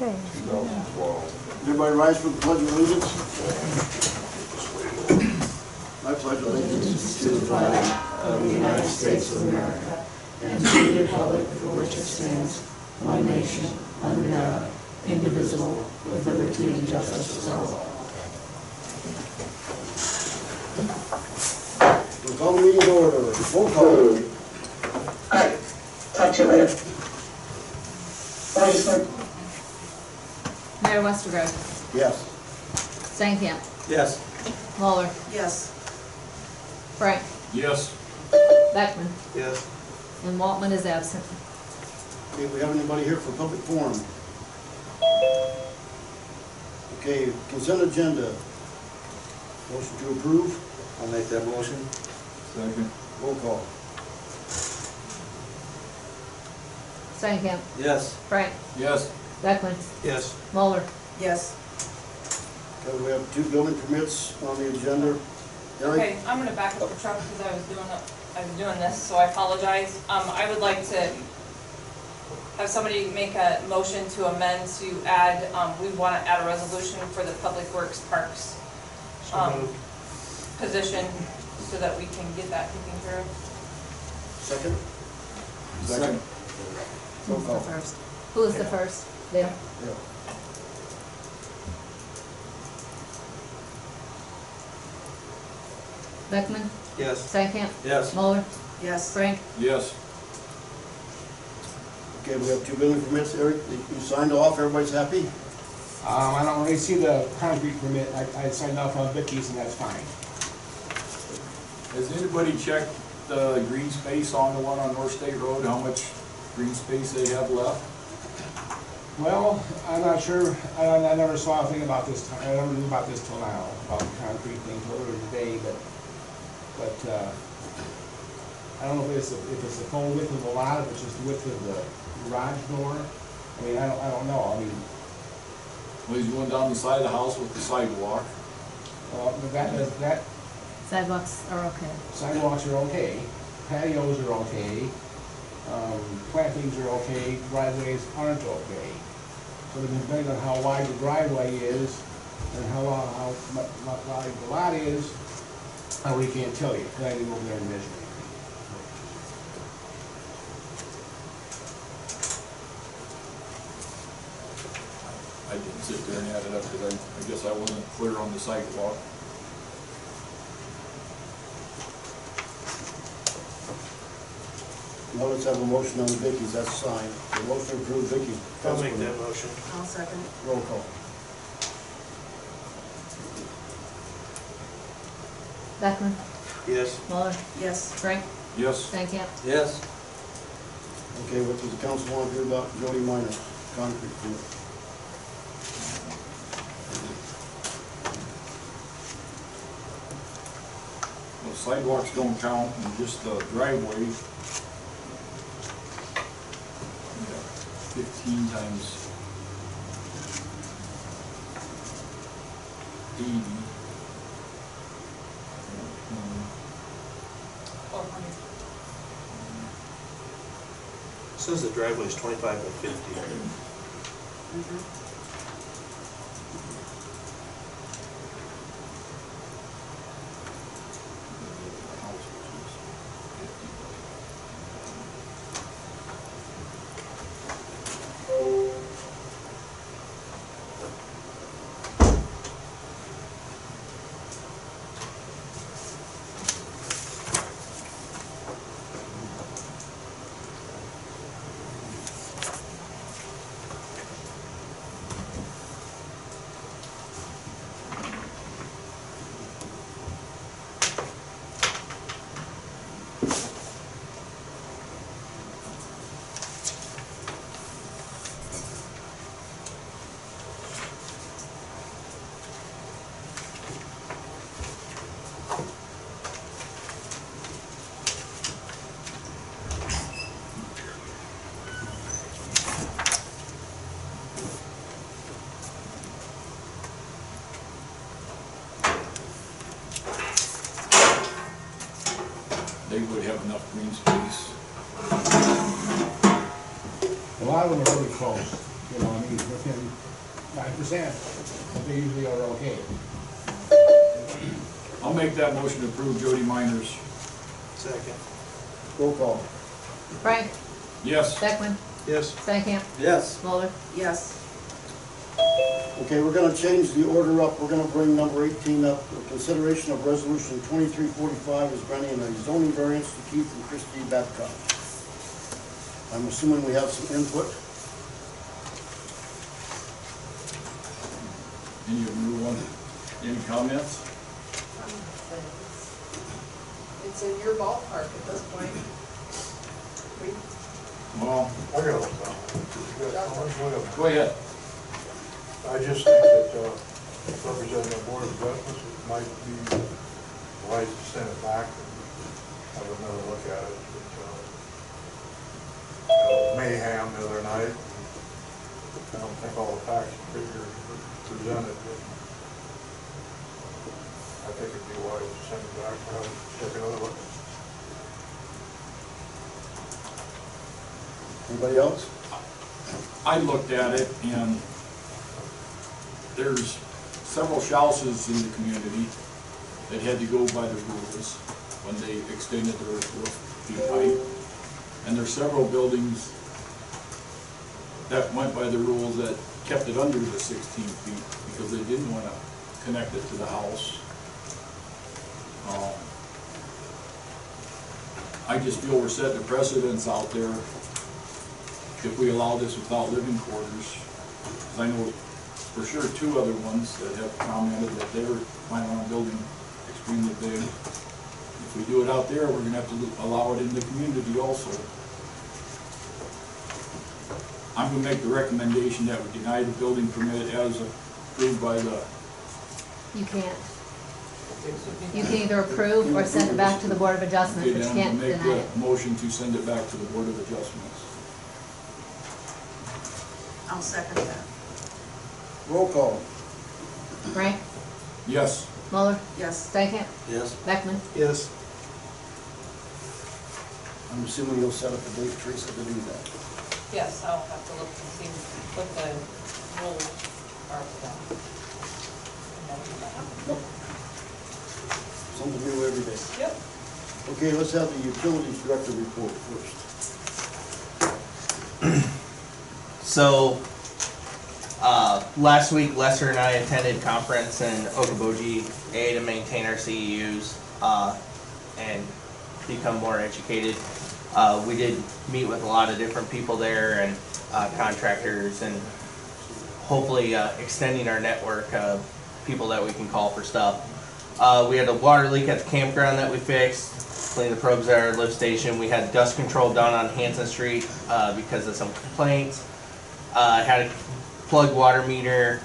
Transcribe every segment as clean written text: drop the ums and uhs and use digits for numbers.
Okay. 2012. Everybody rise for the pledge of allegiance. I pledge allegiance To the flag of the United States of America and to the republic for which it stands, one nation, under God, indivisible, with liberty and justice for all. We'll call the meeting to order. Roll call. All right, talk to you later. Legislator. Mayor Westergaard. Yes. Stankham. Yes. Muller. Yes. Frank. Yes. Beckman. Yes. And Waltman is absent. Okay, we have anybody here for public forum? Okay, consent agenda. Motion to approve. I'll make that motion. Second. Roll call. Stankham. Yes. Frank. Yes. Beckman. Yes. Muller. Yes. Okay, we have 2 building permits on the agenda. Eric? Okay, I'm gonna back up the truck because I was doing this, so I apologize. I would like to have somebody make a motion to amend to add, we wanna add a resolution for the Public Works Parks, position, so that we can get that taken care of. Second? Second. Roll Who's the call. first? Who is the first? Dale. Yeah. Beckman. Yes. Stankham. Yes. Muller. Yes. Frank. Yes. Okay, we have 2 building permits. Eric, you signed off. Everybody's happy? I don't really see the concrete permit. I signed off on Vicky's and that's fine. Has anybody checked the green space on the one on North State Road, how much green space they have left? Well, I'm not sure. I never saw a thing about this. I never knew about this till now, about the concrete thing till earlier today, but I don't know if it's the full width of the lot, if it's just the width of the garage door. I mean, I don't know. I mean, Well, he's going down the side of the house with the sidewalk. that Sidewalks are okay. sidewalks are okay, patios are okay, plantings are okay, driveways aren't okay. So depending on how wide the driveway is and how wide the lot is, I really can't tell you, because I didn't go over there and measure it. I didn't sit there and add it up because I guess I wasn't clear on the sidewalk. Now let's have a motion on Vicky's. That's signed. The motion to approve Vicky's. I'll make that motion. I'll second. Roll call. Beckman. Yes. Muller. Yes. Frank. Yes. Stankham. Yes. Okay, what does the council want to do about Jody Minor concrete permit? The sidewalks don't count, and just the driveway. Yeah, 15 times 80. Says the driveway is 25 by 50. They would have enough green space. A lot of them are really close. you know, I mean, within 9%, but they usually are okay. I'll make that motion to approve Jody Miners. Second. Roll call. Frank, Yes. Beckman, Yes. Stankham, Yes. Mulder. Yes. Okay, we're gonna change the order up. We're gonna bring number 18 up. The consideration of resolution 2345 is granting a zoning variance to Keith and Christie Babcock. I'm assuming we have some input. Any of you want, any comments? It's in your ballpark at this point. Well, I got a comment. go ahead. I just think that representing the Board of Adjustments, it might be wise to send it back and have another look at it. Mayhem the other night. I don't think all the facts and figures were presented, but I think it'd be wise to send it back and take another look. Anybody else? I looked at it and there's several houses in the community that had to go by the rules when they extended their roof height. And there's several buildings that went by the rules that kept it under the 16 feet because they didn't want to connect it to the house. I just feel we're setting a precedence out there if we allow this without living quarters. 'Cause I know for sure 2 other ones that have commented that they were planning on building extremely big. If we do it out there, we're gonna have to allow it in the community also. I'm gonna make the recommendation that we deny the building permit as approved by the, You can't. You can either approve or send it back to the Board of Adjustments, okay, but you then I'm can't gonna deny make it. the motion to send it back to the Board of Adjustments. I'll second that. Roll call. Frank, Yes. Mulder, Yes. Stankham, Yes. Beckman. Yes. I'm assuming you'll set up a date, Teresa, to do that. Yes, I'll have to look and see what the rules are for that. And then we might have- Nope. Something new every day. Yep. Okay, let's have the utilities director report first. So, last week Lester and I attended conference in Okoboji to maintain our CEUs, and become more educated. We did meet with a lot of different people there and, contractors, and hopefully, extending our network of people that we can call for stuff. We had a water leak at the campground that we fixed, cleaned the probes at our lift station. We had dust control done on Hanson Street, because of some complaints. Had a plugged water meter,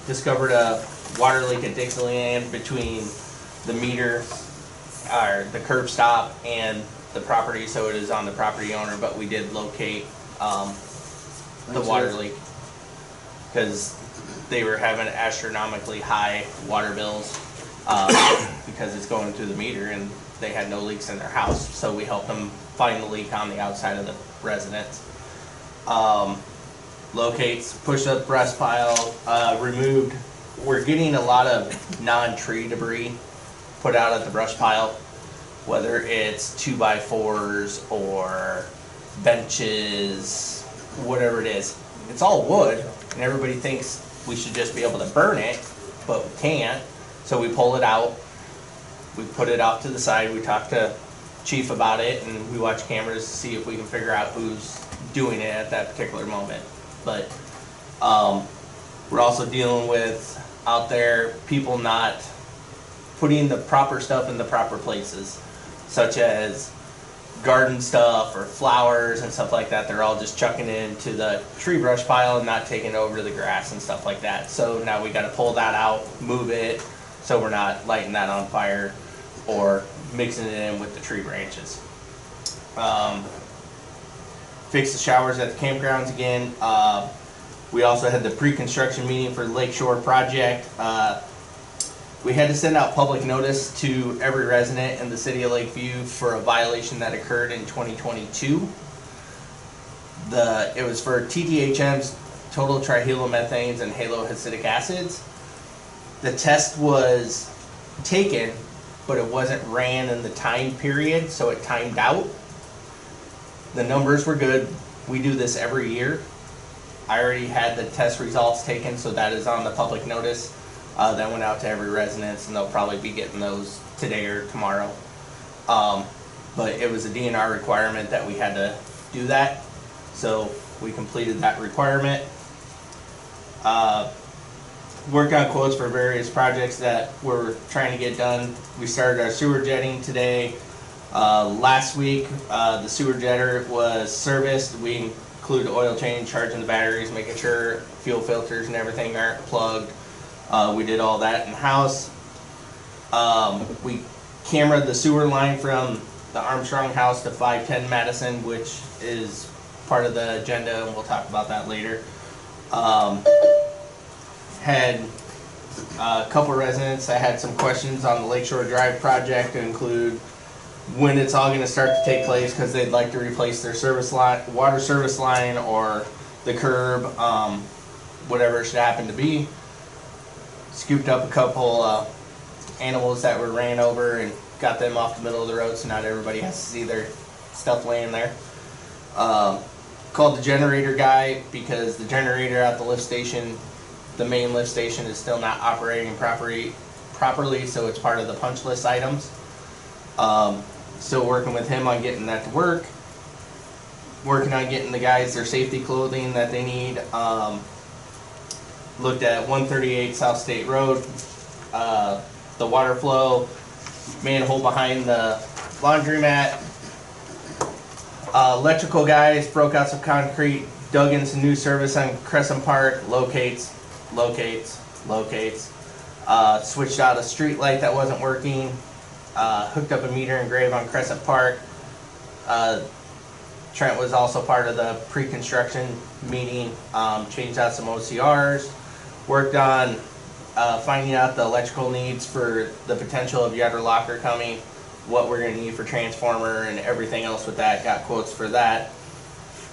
discovered a water leak at Dixieland between the meter, or the curb stop, and the property, so it is on the property owner, but we did locate, the water leak. Because they were having astronomically high water bills, because it's going through the meter, and they had no leaks in their house, so we helped them find the leak on the outside of the residence. Locates, pushed up brush pile, removed. We're getting a lot of non-tree debris put out at the brush pile, whether it's 2x4s or benches, whatever it is. It's all wood, and everybody thinks we should just be able to burn it, but we can't. So we pull it out, we put it off to the side, we talk to chief about it, and we watch cameras to see if we can figure out who's doing it at that particular moment. But we're also dealing with out there people not putting the proper stuff in the proper places, such as garden stuff or flowers and stuff like that. They're all just chucking it into the tree brush pile and not taking it over to the grass and stuff like that. So now we got to pull that out, move it, so we're not lighting that on fire or mixing it in with the tree branches. Fix the showers at the campgrounds again. We also had the pre-construction meeting for the Lakeshore project. We had to send out public notice to every resident in the city of Lakeview for a violation that occurred in 2022. It was for TDHM's total trihalomethane and haloacidic acids. The test was taken, but it wasn't ran in the time period, so it timed out. The numbers were good. We do this every year. I already had the test results taken, so that is on the public notice. That went out to every residence, and they'll probably be getting those today or tomorrow. But it was a DNR requirement that we had to do that, so we completed that requirement. Worked on quotes for various projects that we're trying to get done. We started our sewer jetting today. Last week, the sewer jetter was serviced. We include oil change, charging the batteries, making sure fuel filters and everything aren't plugged. We did all that in-house. We cameraed the sewer line from the Armstrong House to 510 Madison, which is part of the agenda, and we'll talk about that later. Had a couple residents that had some questions on the Lakeshore Drive project, to include when it's all going to start to take place, because they'd like to replace their service line, water service line, or the curb, whatever it should happen to be. Scooped up a couple animals that were ran over and got them off the middle of the road, so not everybody has to see their stuff laying there. Called the generator guy because the generator at the lift station, the main lift station, is still not operating properly, so it's part of the punch list items. Still working with him on getting that to work. Working on getting the guys their safety clothing that they need. Looked at 138 South State Road, the water flow, manhole behind the laundromat. Electrical guys broke out some concrete, dug in some new service on Crescent Park, locates. Switched out a street light that wasn't working. Hooked up a meter and grave on Crescent Park. Trent was also part of the pre-construction meeting. Changed out some OCRs. Worked on finding out the electrical needs for the potential of Yetter Locker coming, what we're going to need for transformer and everything else with that. Got quotes for that.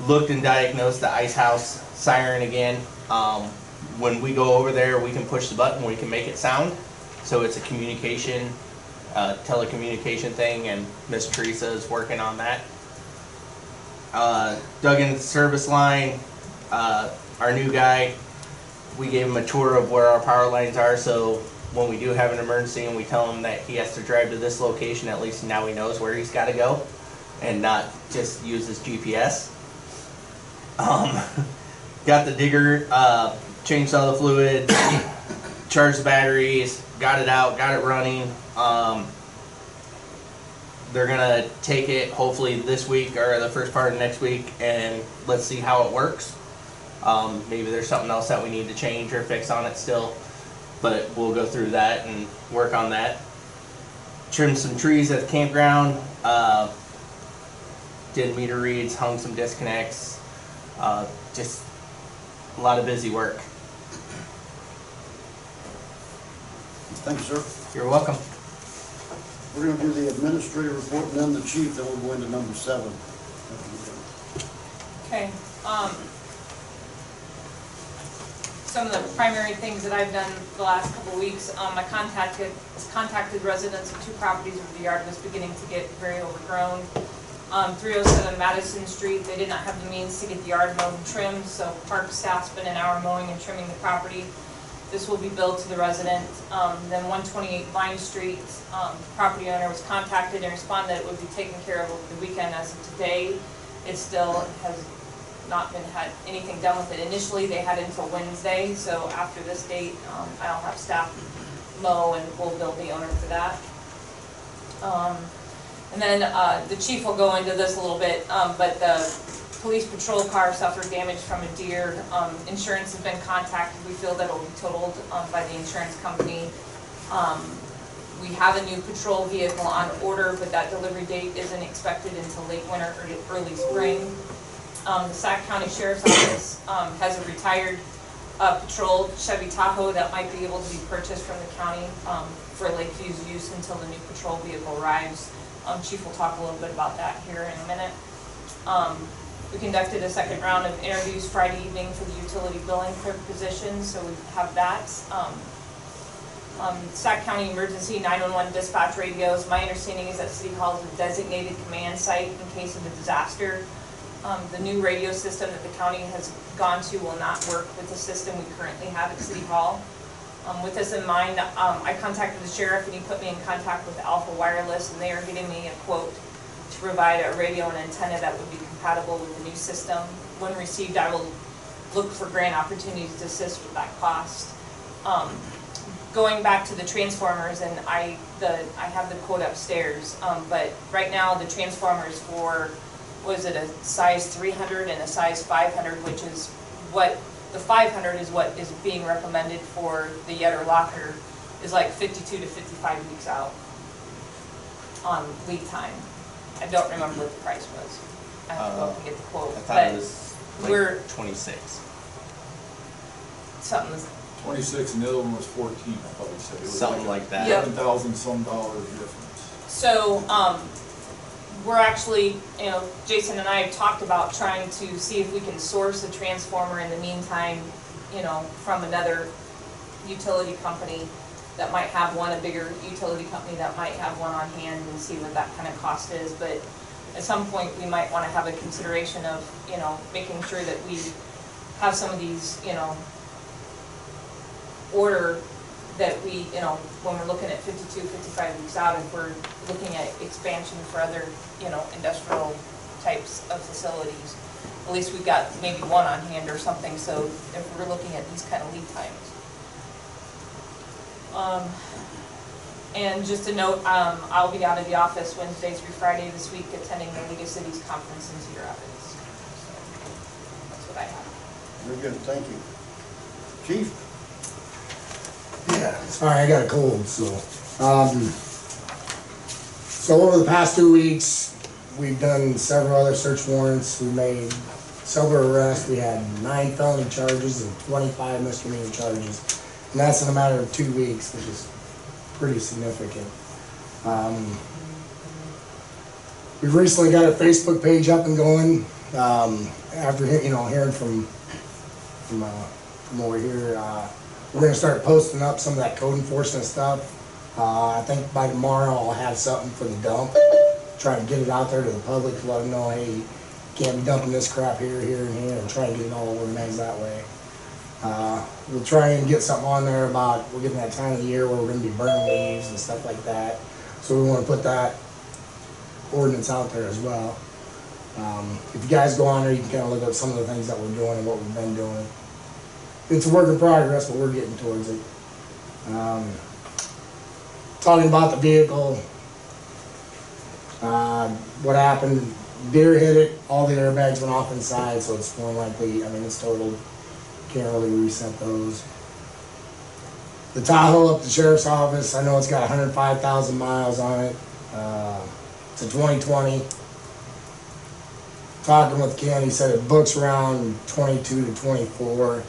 Looked and diagnosed the ice house siren again. When we go over there, we can push the button, we can make it sound. So it's a communication, telecommunication thing, and Miss Teresa is working on that. Dug in the service line. Our new guy, we gave him a tour of where our power lines are, so when we do have an emergency and we tell him that he has to drive to this location, at least now he knows where he's got to go and not just use his GPS. Got the digger, changed all the fluid, charged the batteries, got it out, got it running. They're gonna take it hopefully this week or the first part of next week, and let's see how it works. Maybe there's something else that we need to change or fix on it still, but we'll go through that and work on that. Trimmed some trees at the campground, did meter reads, hung some disconnects, just a lot of busy work. Thank you, sir. You're welcome. We're gonna do the administrative report and then the chief, then we'll go into number 7. Okay, some of the primary things that I've done the last couple of weeks, I contacted residents of 2 properties where the yard was beginning to get very overgrown. 307 Madison Street, they did not have the means to get the yard mowed and trimmed, so park staff spent an hour mowing and trimming the property. This will be billed to the resident. Then 128 Vine Street, the property owner was contacted and responded that it would be taken care of over the weekend. As of today, it still has not been had anything done with it. Initially, they had until Wednesday, so after this date, I'll have staff mow and we'll bill the owner for that. And then the chief will go into this a little bit, but the police patrol car suffered damage from a deer. Insurance has been contacted. We feel that it will be totaled by the insurance company. We have a new patrol vehicle on order, but that delivery date isn't expected until late winter or early spring. The Sac County Sheriff's Office has a retired patrol Chevy Tahoe that might be able to be purchased from the county for Lakeview's use until the new patrol vehicle arrives. Chief will talk a little bit about that here in a minute. We conducted a second round of interviews Friday evening for the utility billing clerk position, so we have that. Sac County Emergency 911 dispatch radios. My understanding is that City Hall is a designated command site in case of a disaster. The new radio system that the county has gone to will not work with the system we currently have at City Hall. With this in mind, I contacted the sheriff and he put me in contact with Alpha Wireless, and they are getting me a quote to provide a radio and antenna that would be compatible with the new system. When received, I will look for grant opportunities to assist with that cost. Going back to the transformers, and I have the quote upstairs, but right now the transformers for, was it a size 300 and a size 500, which is what, the 500 is what is being recommended for the Yetter locker, is like 52 to 55 weeks out on lead time. I don't remember what the price was. I have to go up and get the quote. I thought it was we're- like 26. Something's 26 and the other one was 14, I thought we said. It was Something like that. Yep. $7,000 some dollars difference. So, we're actually, you know, Jason and I have talked about trying to see if we can source a transformer in the meantime, you know, from another utility company that might have one, a bigger utility company that might have one on hand, and see what that kind of cost is. But at some point, we might want to have a consideration of, you know, making sure that we have some of these, you know, order that we, you know, when we're looking at 52, 55 weeks out, if we're looking at expansion for other, you know, industrial types of facilities, at least we've got maybe one on hand or something, so if we're looking at these kind of lead times. And just a note, I'll be out of the office Wednesday through Friday this week attending the League of Cities conference in Cedar Rapids. So that's what I have. Very good, thank you. Chief? Yeah, sorry, I got a cold, so. So over the past 2 weeks, we've done several other search warrants. We made several arrests. We had 9 felony charges and 25 misdemeanor charges. And that's in a matter of 2 weeks, which is pretty significant. We've recently got a Facebook page up and going. After, you know, hearing from over here, we're gonna start posting up some of that code enforcement stuff. I think by tomorrow I'll have something for the dump. Try to get it out there to the public to let them know, hey, you can't be dumping this crap here, here, and here, and try and get it all organized that way. We'll try and get something on there about, we're getting that time of the year where we're gonna be burning leaves and stuff like that. So we wanna put that ordinance out there as well. If you guys go on there, you can kinda look up some of the things that we're doing and what we've been doing. It's a work in progress, but we're getting towards it. Talking about the vehicle, what happened, deer hit it, all the airbags went off inside, so it's more likely, I mean, it's totaled. Can't really reset those. The Tahoe up at the sheriff's office, I know it's got 105,000 miles on it. It's a 2020. Talking with Ken, he said it books around 22 to 24.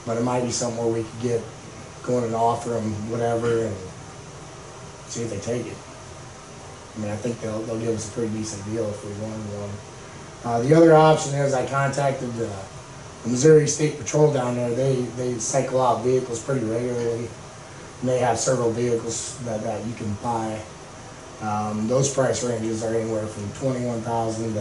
But it might be something where we could get going and offer them whatever and see if they take it. I mean, I think they'll give us a pretty decent deal if we wanted one. The other option is I contacted the Missouri State Patrol down there. They cycle out vehicles pretty regularly, and they have several vehicles that you can buy. Those price ranges are anywhere from 21,000 to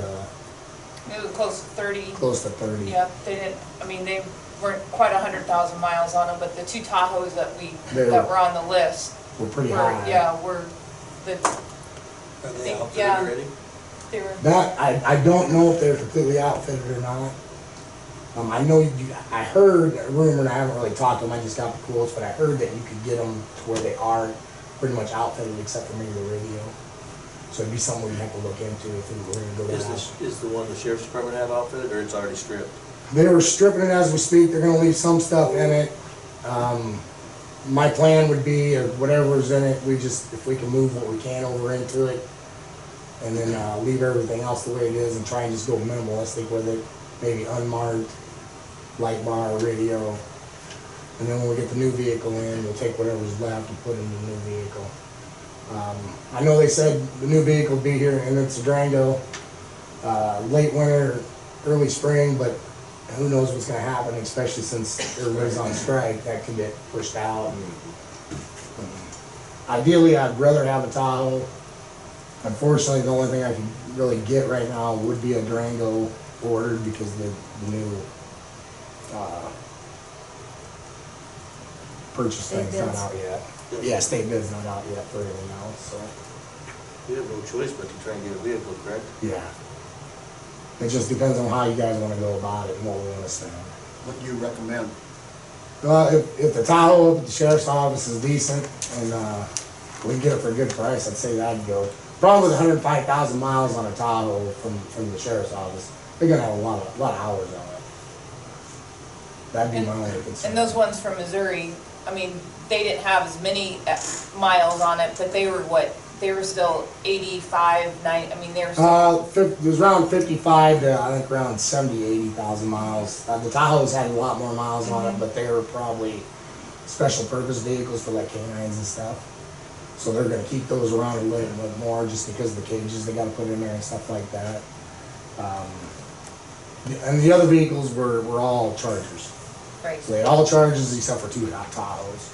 It was close to 30. close to 30. Yeah, they didn't, I mean, they weren't quite 100,000 miles on them, but the 2 Tahoes that were on the list We're pretty were, high. yeah, were the, Are they outfitted yeah. already? they were, That, I don't know if they're completely outfitted or not. I know I heard a rumor, and I haven't really talked to them, I just got the quotes, but I heard that you could get them to where they are pretty much outfitted except for maybe the radio. So it'd be something we'd have to look into if we were gonna go Is down. is the one the sheriff's department have outfitted, or it's already stripped? They were stripping it as we speak, they're gonna leave some stuff in it. My plan would be, or whatever's in it, if we can move what we can over into it, and then leave everything else the way it is and try and just go minimalistic with it, maybe unmarked, light bar, radio. And then when we get the new vehicle in, we'll take whatever's left and put it in the new vehicle. I know they said the new vehicle will be here, and it's a Durango, late winter, early spring, but who knows what's gonna happen, especially since everybody's on strike, that could get pushed out. Ideally, I'd rather have a Tahoe. Unfortunately, the only thing I can really get right now would be a Durango ordered because the new, purchase State thing's not bids. out yet. Yeah, state bid's not out yet for anything else, so, We have no choice but to try and get a vehicle, correct? yeah. It just depends on how you guys wanna go about it and what we wanna spend. What do you recommend? Well, if the Tahoe up at the sheriff's office is decent and, we can get it for a good price, I'd say that'd go. Problem with 105,000 miles on a Tahoe from the sheriff's office, they're gonna have a lot of hours on it. That'd be my only concern. And those ones from Missouri, I mean, they didn't have as many miles on it, but they were what? They were still 85, 90, I mean, they were still. It was around 55 to, I think, around 70, 80,000 miles. The Tahoes had a lot more miles on it, but they were probably special purpose vehicles for like canines and stuff. So they're gonna keep those around a little bit more just because of the cages they gotta put in there and stuff like that. And the other vehicles were all Chargers. Right. So they had all Chargers except for 2 Tahoes.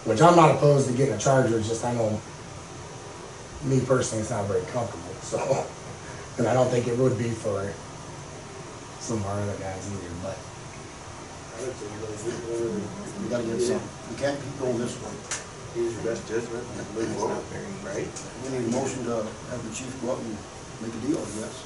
Which I'm not opposed to getting a Charger, it's just I know me personally, it's not very comfortable, so, and I don't think it would be for some of our other guys either, but. We gotta get some, we can't keep going this way. Use your best judgment and move forward, right? We need a motion to have the chief go out and make a deal, I guess.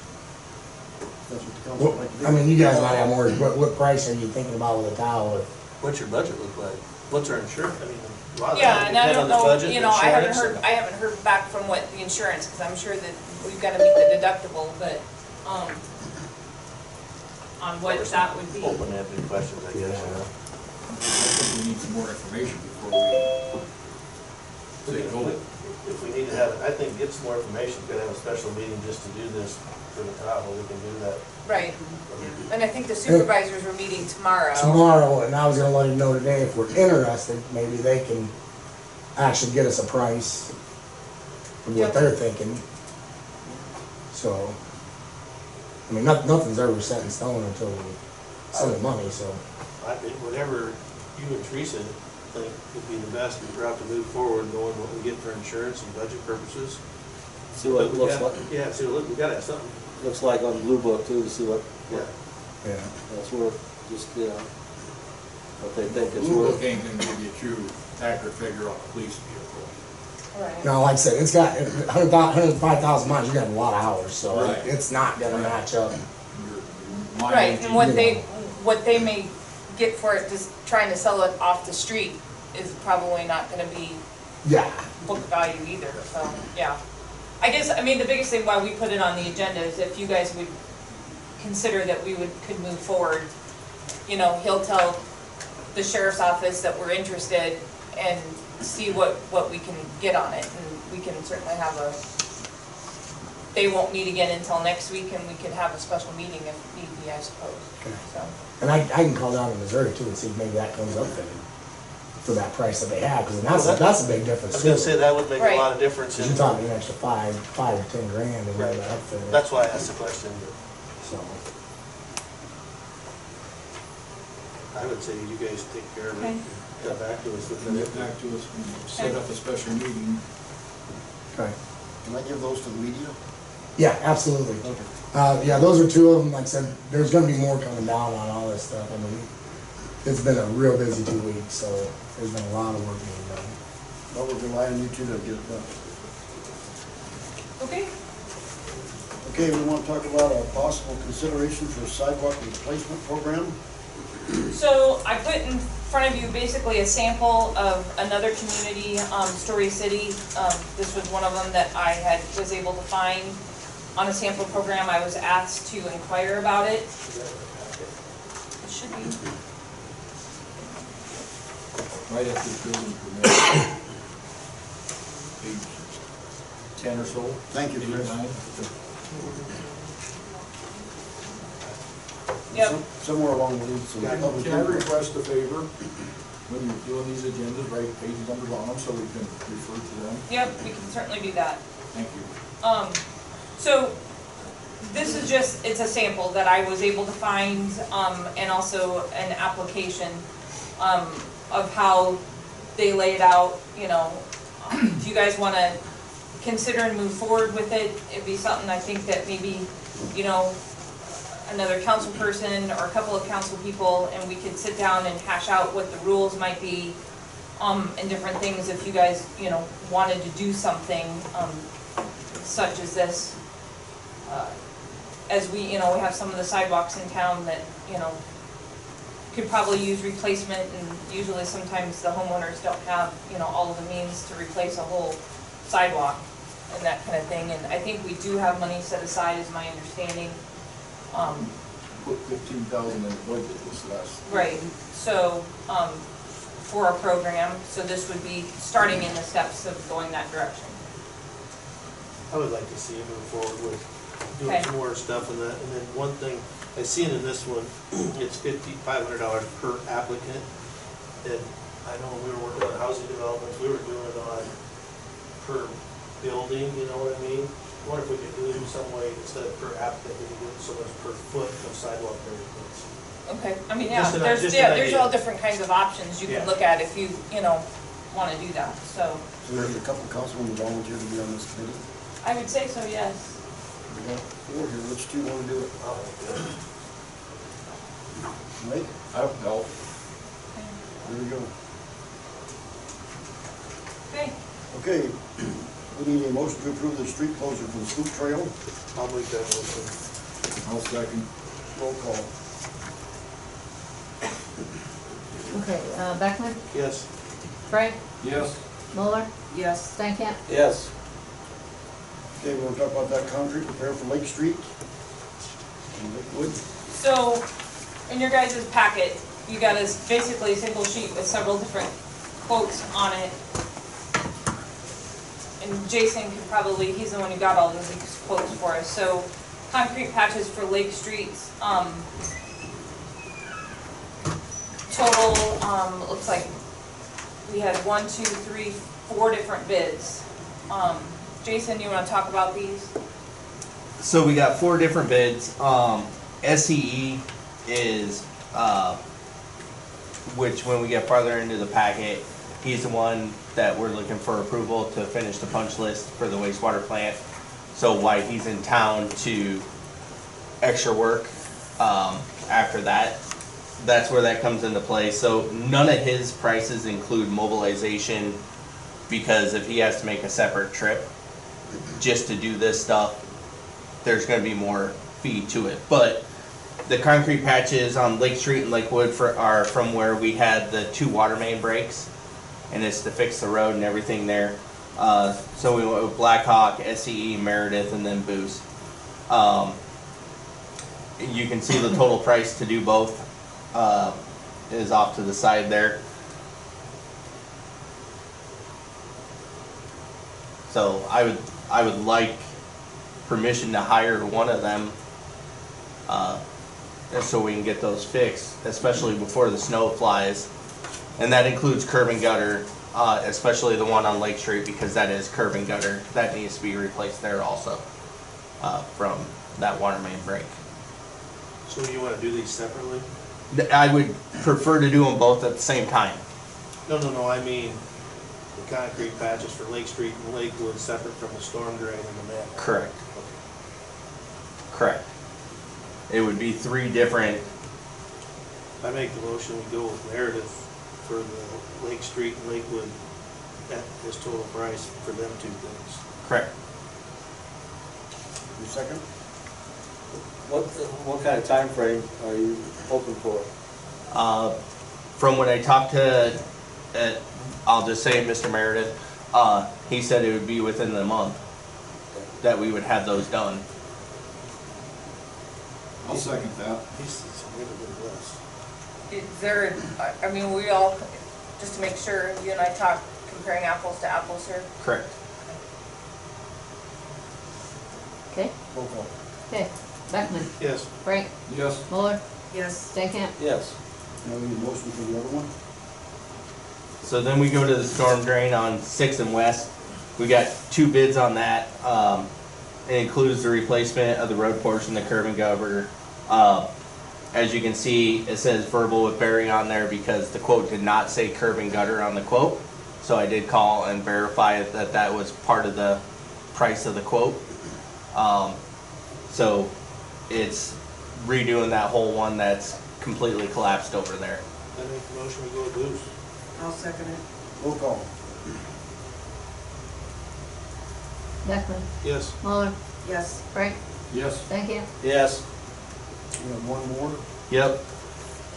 That's what the council would like to do. I mean, you guys might have more, what price are you thinking about with a Tahoe? What's your budget look like? What's our insurance, I mean, a lot of Yeah, that and I depend on don't the know, budget, you know, I haven't insurance, heard back from what the insurance, because I'm sure that we've got to meet the deductible, but, on what that would be. Open to any questions, I guess, you know? I think we need some more information before we say go. If we need to have, I think get some more information, we could have a special meeting just to do this for the Tahoe, we can do that. Right, and I think the supervisors were meeting tomorrow. Tomorrow, and I was gonna let him know today, if we're interested, maybe they can actually get us a price of what Yep. they're thinking. So, I mean, nothing's ever set in stone until we send the money, so. I think whatever you and Teresa think would be the best route to move forward, knowing what we get for insurance and budget purposes. See what it We looks got- like, Yeah, see, look, we gotta have something. looks like on the Blue Book too, to see what, Yeah. Yeah. that's worth, just, what they think it's Blue worth. Book ain't gonna give you a true accurate figure on a police vehicle. Right. Now, like I said, it's got 105,000 miles, you got a lot of hours, so Right. it's not gonna match up. Your Right, mileage, and what you they, know. what they may get for it, just trying to sell it off the street is probably not gonna be Yeah, book value either, so, yeah. I guess, I mean, the biggest thing why we put it on the agenda is if you guys would consider that we could move forward. You know, he'll tell the sheriff's office that we're interested and see what we can get on it, and we can certainly have they won't meet again until next week, and we could have a special meeting if need be, I suppose, Okay. so. and I can call down to Missouri too and see if maybe that comes up for that price that they have, because that's a big I difference was too. gonna say that would make a Right. lot of difference Because in, you're talking an extra five to 10 grand in Right. that outfit. that's why I asked the question, but So, I would say you guys take care of it, Okay. and get back to us with Get it. back to us and set up a special meeting. okay. Can I give those to the media? Yeah, absolutely. Yeah, those are two of them. Like I said, there's gonna be more coming down on all this stuff. I mean, it's been a real busy 2 weeks, so there's been a lot of work being done. Well, we're relying on you two to get it done. Okay. Okay, we want to talk about a possible consideration for a sidewalk replacement program. So I put in front of you basically a sample of another community, Story City. This was one of them that I was able to find on a sample program. I was asked to inquire about it. It should be. Right after the building permit. Page 10 or so. Thank you, Chris. 8, 9. Yep. Somewhere along the line, so the public. Can I request a favor? When you're doing these agendas, write page numbers on them so we can refer to them. Yep, we can certainly do that. Thank you. So this is just, it's a sample that I was able to find, and also an application, of how they lay it out, you know. If you guys wanna consider and move forward with it, it'd be something I think that maybe, you know, another council person or a couple of council people, and we could sit down and hash out what the rules might be, and different things if you guys, you know, wanted to do something, such as this. As we, you know, we have some of the sidewalks in town that, you know, could probably use replacement, and usually sometimes the homeowners don't have, you know, all of the means to replace a whole sidewalk and that kind of thing. And I think we do have money set aside, is my understanding. Put 15,000 in the budget this last. Right, so, for a program, so this would be starting in the steps of going that direction. I would like to see you move forward with doing Okay. some more stuff in that. And then one thing, I seen in this one, it's $500 per applicant. And I know when we were working on housing developments, we were doing it on per building, you know what I mean? I wonder if we could do it in some way, instead of per applicant, we could do it so much per foot of sidewalk maintenance. Okay, I mean, yeah, Just an- there's, just yeah, an there's idea. all different kinds of options you can Yeah. look at if you know, wanna do that, so. So there's a couple councilmen who volunteer to be on this committee. I would say so, yes. We got 4 here, which 2 want to do it? Mike, I'll help. there we go. Okay, Okay, we need a motion to approve the street closure for the Scoop Trail. I'll make that motion. I'll second. Roll call. Okay, Beckman, Yes. Frank, Yes. Mueller, Yes. Stankham. Yes. Okay, we're gonna talk about that concrete repair for Lake Street. And Lakewood. so, in your guys' packet, you got basically a single sheet with several different quotes on it. And Jason could probably, he's the one who got all of these quotes for us. So, concrete patches for Lake Street, total, looks like we had 1, 2, 3, 4 different bids. Jason, you wanna talk about these? So we got 4 different bids. SCE is, which when we get farther into the packet, he's the one that we're looking for approval to finish the punch list for the wastewater plant. So why he's in town to extra work, after that. That's where that comes into play. So none of his prices include mobilization, because if he has to make a separate trip just to do this stuff, there's gonna be more fee to it. But the concrete patches on Lake Street and Lakewood are from where we had the 2 water main breaks, and it's to fix the road and everything there. So we went with Blackhawk, SCE, Meredith, and then Booz. You can see the total price to do both is off to the side there. So I would like permission to hire one of them, so we can get those fixed, especially before the snow flies. And that includes curb and gutter, especially the one on Lake Street, because that is curb and gutter. That needs to be replaced there also, from that water main break. So you wanna do these separately? I would prefer to do them both at the same time. No, I mean, the concrete patches for Lake Street and Lakewood separate from the storm drain and the manhole. Correct. Correct. It would be 3 different, I make the motion, we go with Meredith for the Lake Street and Lakewood at his total price for them 2 things. correct. Your second? What kind of time frame are you hoping for? From when I talked to, I'll just say Mr. Meredith, he said it would be within the month that we would have those done. I'll second that. He's significantly less. Is there, I mean, we all, just to make sure, you and I talk comparing apples to apples here. Correct. Okay, Roll call. okay, Beckman, Yes. Frank, Yes. Mueller, Yes. Stankham. Yes. Now we need a motion for the other one. So then we go to the storm drain on 6th and West. We got 2 bids on that. It includes the replacement of the road portion, the curb and gutter. As you can see, it says verbal with Barry on there because the quote did not say curb and gutter on the quote. So I did call and verify that that was part of the price of the quote. So it's redoing that whole one that's completely collapsed over there. I make the motion, we go with Bruce. I'll second it. Roll call. Beckman, Yes. Muller, Yes. Frank, Yes. Stankham. Yes. We have one more. Yep.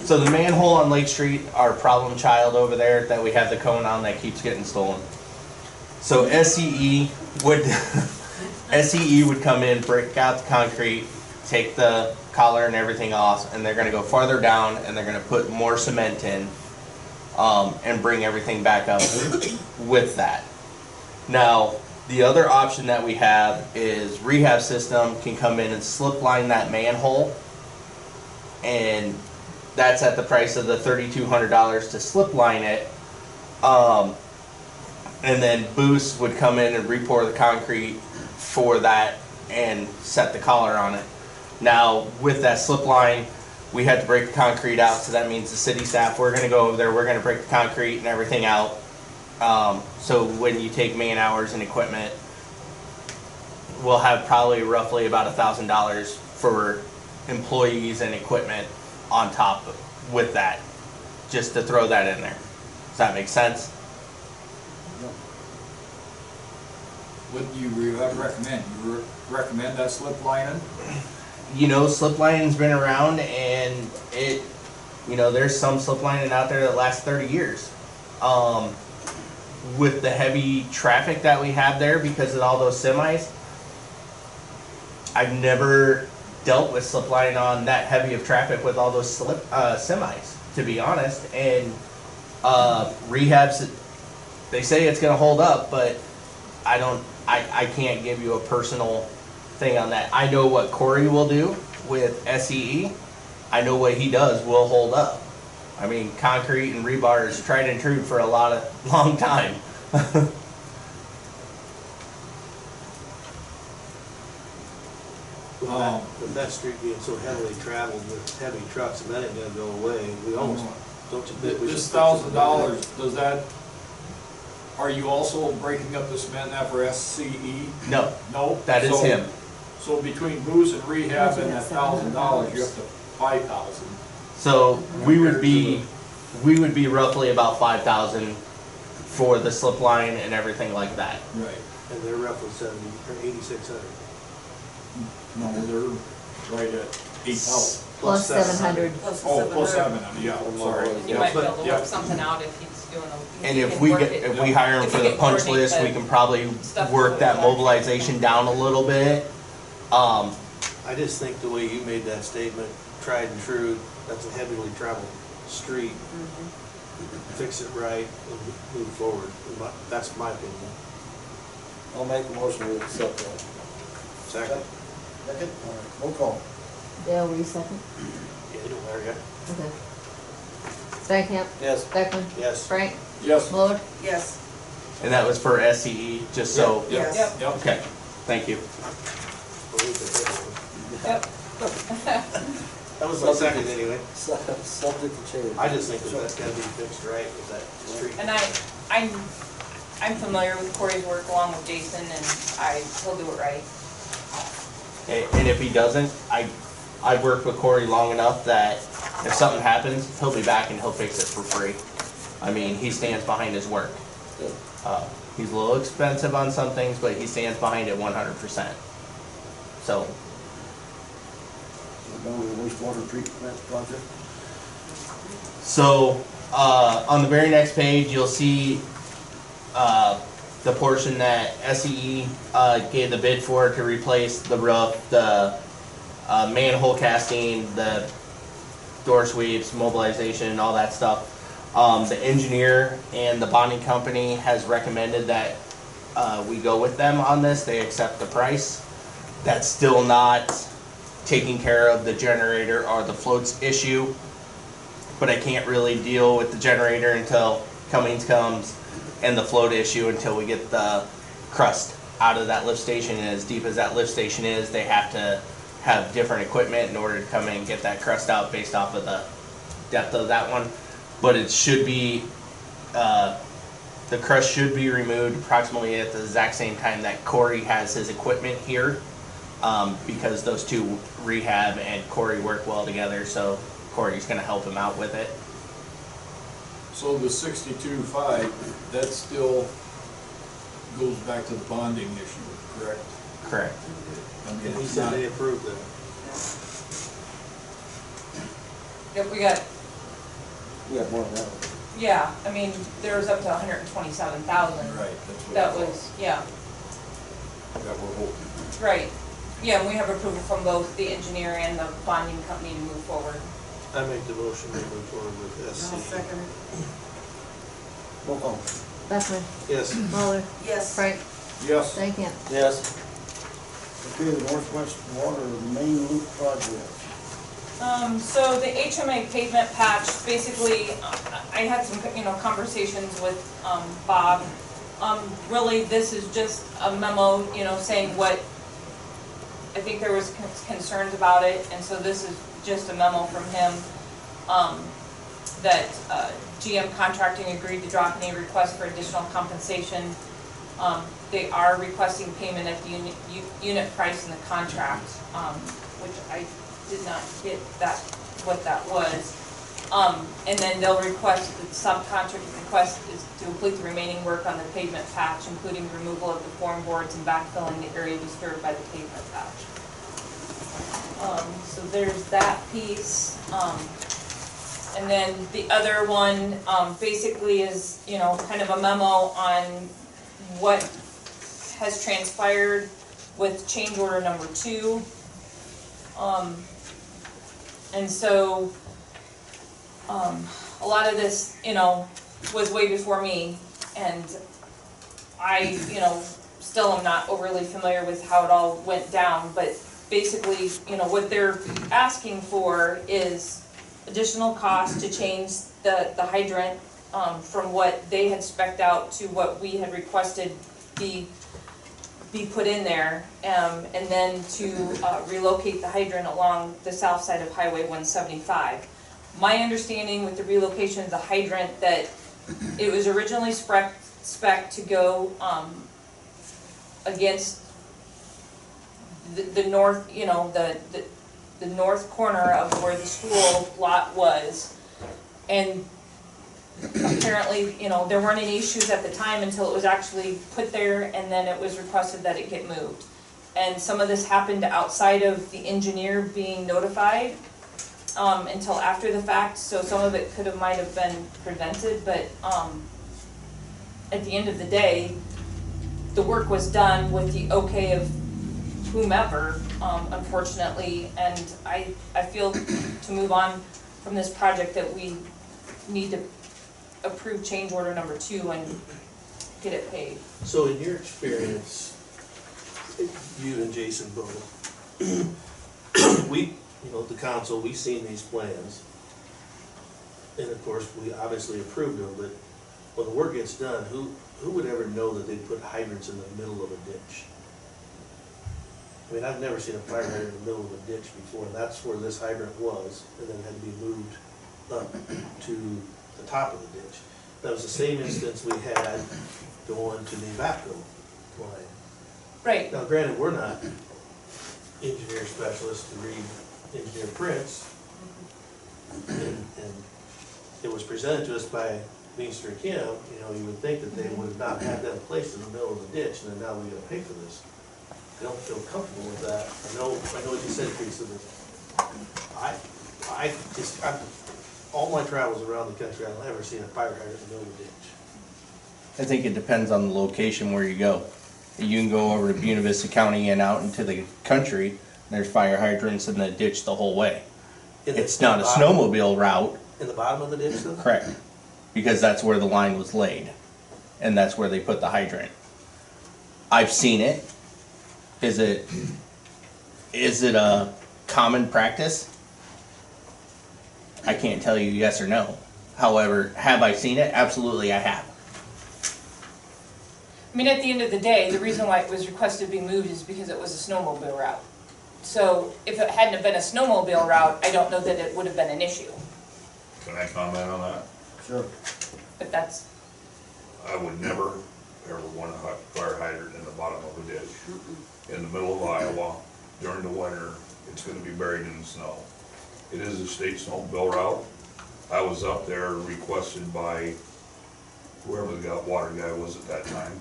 So the manhole on Lake Street, our problem child over there that we have the cone on that keeps getting stolen. So SCE would SCE would come in, break out the concrete, take the collar and everything off, and they're gonna go farther down and they're gonna put more cement in, and bring everything back up with that. Now, the other option that we have is Rehab System can come in and slip line that manhole, and that's at the price of the $3,200 to slip line it. And then Boost would come in and re-pour the concrete for that and set the collar on it. Now, with that slip line, we had to break the concrete out, so that means the city staff, we're gonna go over there, we're gonna break the concrete and everything out. So when you take man hours and equipment, we'll have probably roughly about $1,000 for employees and equipment on top with that, just to throw that in there. Does that make sense? What do you recommend? You recommend that slip lining? You know, slip lining's been around and it, you know, there's some slip lining out there that lasts 30 years. With the heavy traffic that we have there because of all those semis, I've never dealt with slip lining on that heavy of traffic with all those semis, to be honest. And rehabs, they say it's gonna hold up, but I can't give you a personal thing on that. I know what Corey will do with SCE. I know what he does will hold up. I mean, concrete and rebar is tried and true for a long time. With that street being so heavily traveled with heavy trucks, and that ain't gonna go away, we almost, don't you think we should? This $1,000, does that, are you also breaking up the cement now for SCE? No, No? that is So- him. So between booze and rehab and that $1,000, you're up to 5,000. So we would be roughly about 5,000 for the slip line and everything like that. Right. And they're roughly 70, or 8,600. No, they're right at 8,000. Plus 700. Oh, plus 700, yeah, sorry. You might be able to Yeah. work something out if he's doing a. And if can we work get, it. if we hire him If for we the can punch coordinate list, we the can probably stuff work that with the- mobilization down a little bit. I just think the way you made that statement, tried and true, that's a heavily traveled street. Fix it right and move forward. That's my opinion. I'll make a motion to accept that. Second? Second, all right, roll call. Dale, were you second? Yeah, it don't matter yet. Okay. Stankham, Yes. Beckman, Yes. Frank, Yes. Muller. Yes. And that was for SCE, just so. Yes. Yep. Okay, thank you. Yep. That was my second anyway. Subject to change. I just think that that's gotta be fixed right with that street. And I'm familiar with Corey's work along with Jason, and he'll do it right. And if he doesn't, I've worked with Corey long enough that if something happens, he'll be back and he'll fix it for free. I mean, he stands behind his work. Good. He's a little expensive on some things, but he stands behind it 100%. So, We're done with the wastewater treatment project. so on the very next page, you'll see the portion that SCE gave the bid for to replace the roof, the manhole casting, the door sweeps, mobilization, and all that stuff. The engineer and the bonding company has recommended that we go with them on this. They accept the price. That's still not taking care of the generator or the floats issue, but I can't really deal with the generator until Cummings comes and the float issue until we get the crust out of that lift station, and as deep as that lift station is, they have to have different equipment in order to come in and get that crust out based off of the depth of that one. But it should be, the crust should be removed approximately at the exact same time that Corey has his equipment here, because those two, rehab and Corey, work well together, so Corey's gonna help him out with it. So the 62.5, that still goes back to the bonding issue, correct? Correct. I mean, And he it's said not, they approved that. Yep, we got, We got more than that. yeah, I mean, there was up to 127,000. right, that's what. That I was, yeah, thought, That we're hoping. right. Yeah, and we have approval from both the engineer and the bonding company to move forward. I make the motion to move forward with SC. I'll second it. Roll call. Beckman, Yes. Muller, Yes. Frank, Yes. Stankin. Yes. Okay, the Northwest Water Main Loop Project. So the HMA pavement patch, basically, I had some, conversations with, Bob. Really, this is just a memo, saying what, I think there was concerns about it, and so this is just a memo from him, that, GM Contracting agreed to drop any request for additional compensation. They are requesting payment at the unit price in the contract, which I did not get what that was. And then they'll request, the subcontract request is to complete the remaining work on the pavement patch, including removal of the form boards and backfilling the area disturbed by the pavement patch. So there's that piece. And then the other one, basically is, kind of a memo on what has transpired with change order number 2. And so, a lot of this, was way before me, and I, still am not overly familiar with how it all went down, but basically, what they're asking for is additional cost to change the hydrant, from what they had spec'd out to what we had requested be put in there, and then to relocate the hydrant along the south side of Highway 175. My understanding with the relocation of the hydrant, that it was originally spec to go against the north, the north corner of where the school lot was, and apparently, there weren't any issues at the time until it was actually put there, and then it was requested that it get moved. And some of this happened outside of the engineer being notified, until after the fact, so some of it might have been prevented, but, at the end of the day, the work was done with the okay of whomever, unfortunately, and I feel to move on from this project that we need to approve change order number 2 and get it paid. So in your experience, you and Jason both, we, the council, we've seen these plans, and of course, we obviously approved them, but when the work gets done, who would ever know that they'd put hydrants in the middle of a ditch? I mean, I've never seen a fire hydrant in the middle of a ditch before, and that's where this hydrant was, and then had to be moved up to the top of the ditch. That was the same instance we had going to the Evapco line. Right. Now granted, we're not engineer specialists to read engineer prints, and it was presented to us by Meester and Kim, you would think that they would have not had them placed in the middle of the ditch, and then now we gotta pay for this. I don't feel comfortable with that. I know what you said, Teresa, but all my travels around the country, I've never seen a fire hydrant in the middle of a ditch. I think it depends on the location where you go. You can go over to Buena Vista County and out into the country, and there's fire hydrants in the ditch the whole way. It's not a snowmobile route. In the bottom of the ditch, though? Correct. Because that's where the line was laid, and that's where they put the hydrant. I've seen it. Is it a common practice? I can't tell you yes or no. However, have I seen it? Absolutely, I have. I mean, at the end of the day, the reason why it was requested to be moved is because it was a snowmobile route. So if it hadn't have been a snowmobile route, I don't know that it would have been an issue, Can I comment on that? Sure. but that's, I would never, ever want a fire hydrant in the bottom of a ditch. In the middle of Iowa, during the winter, it's gonna be buried in the snow. It is a state snowmobile route. I was up there requested by whoever the water guy was at that time.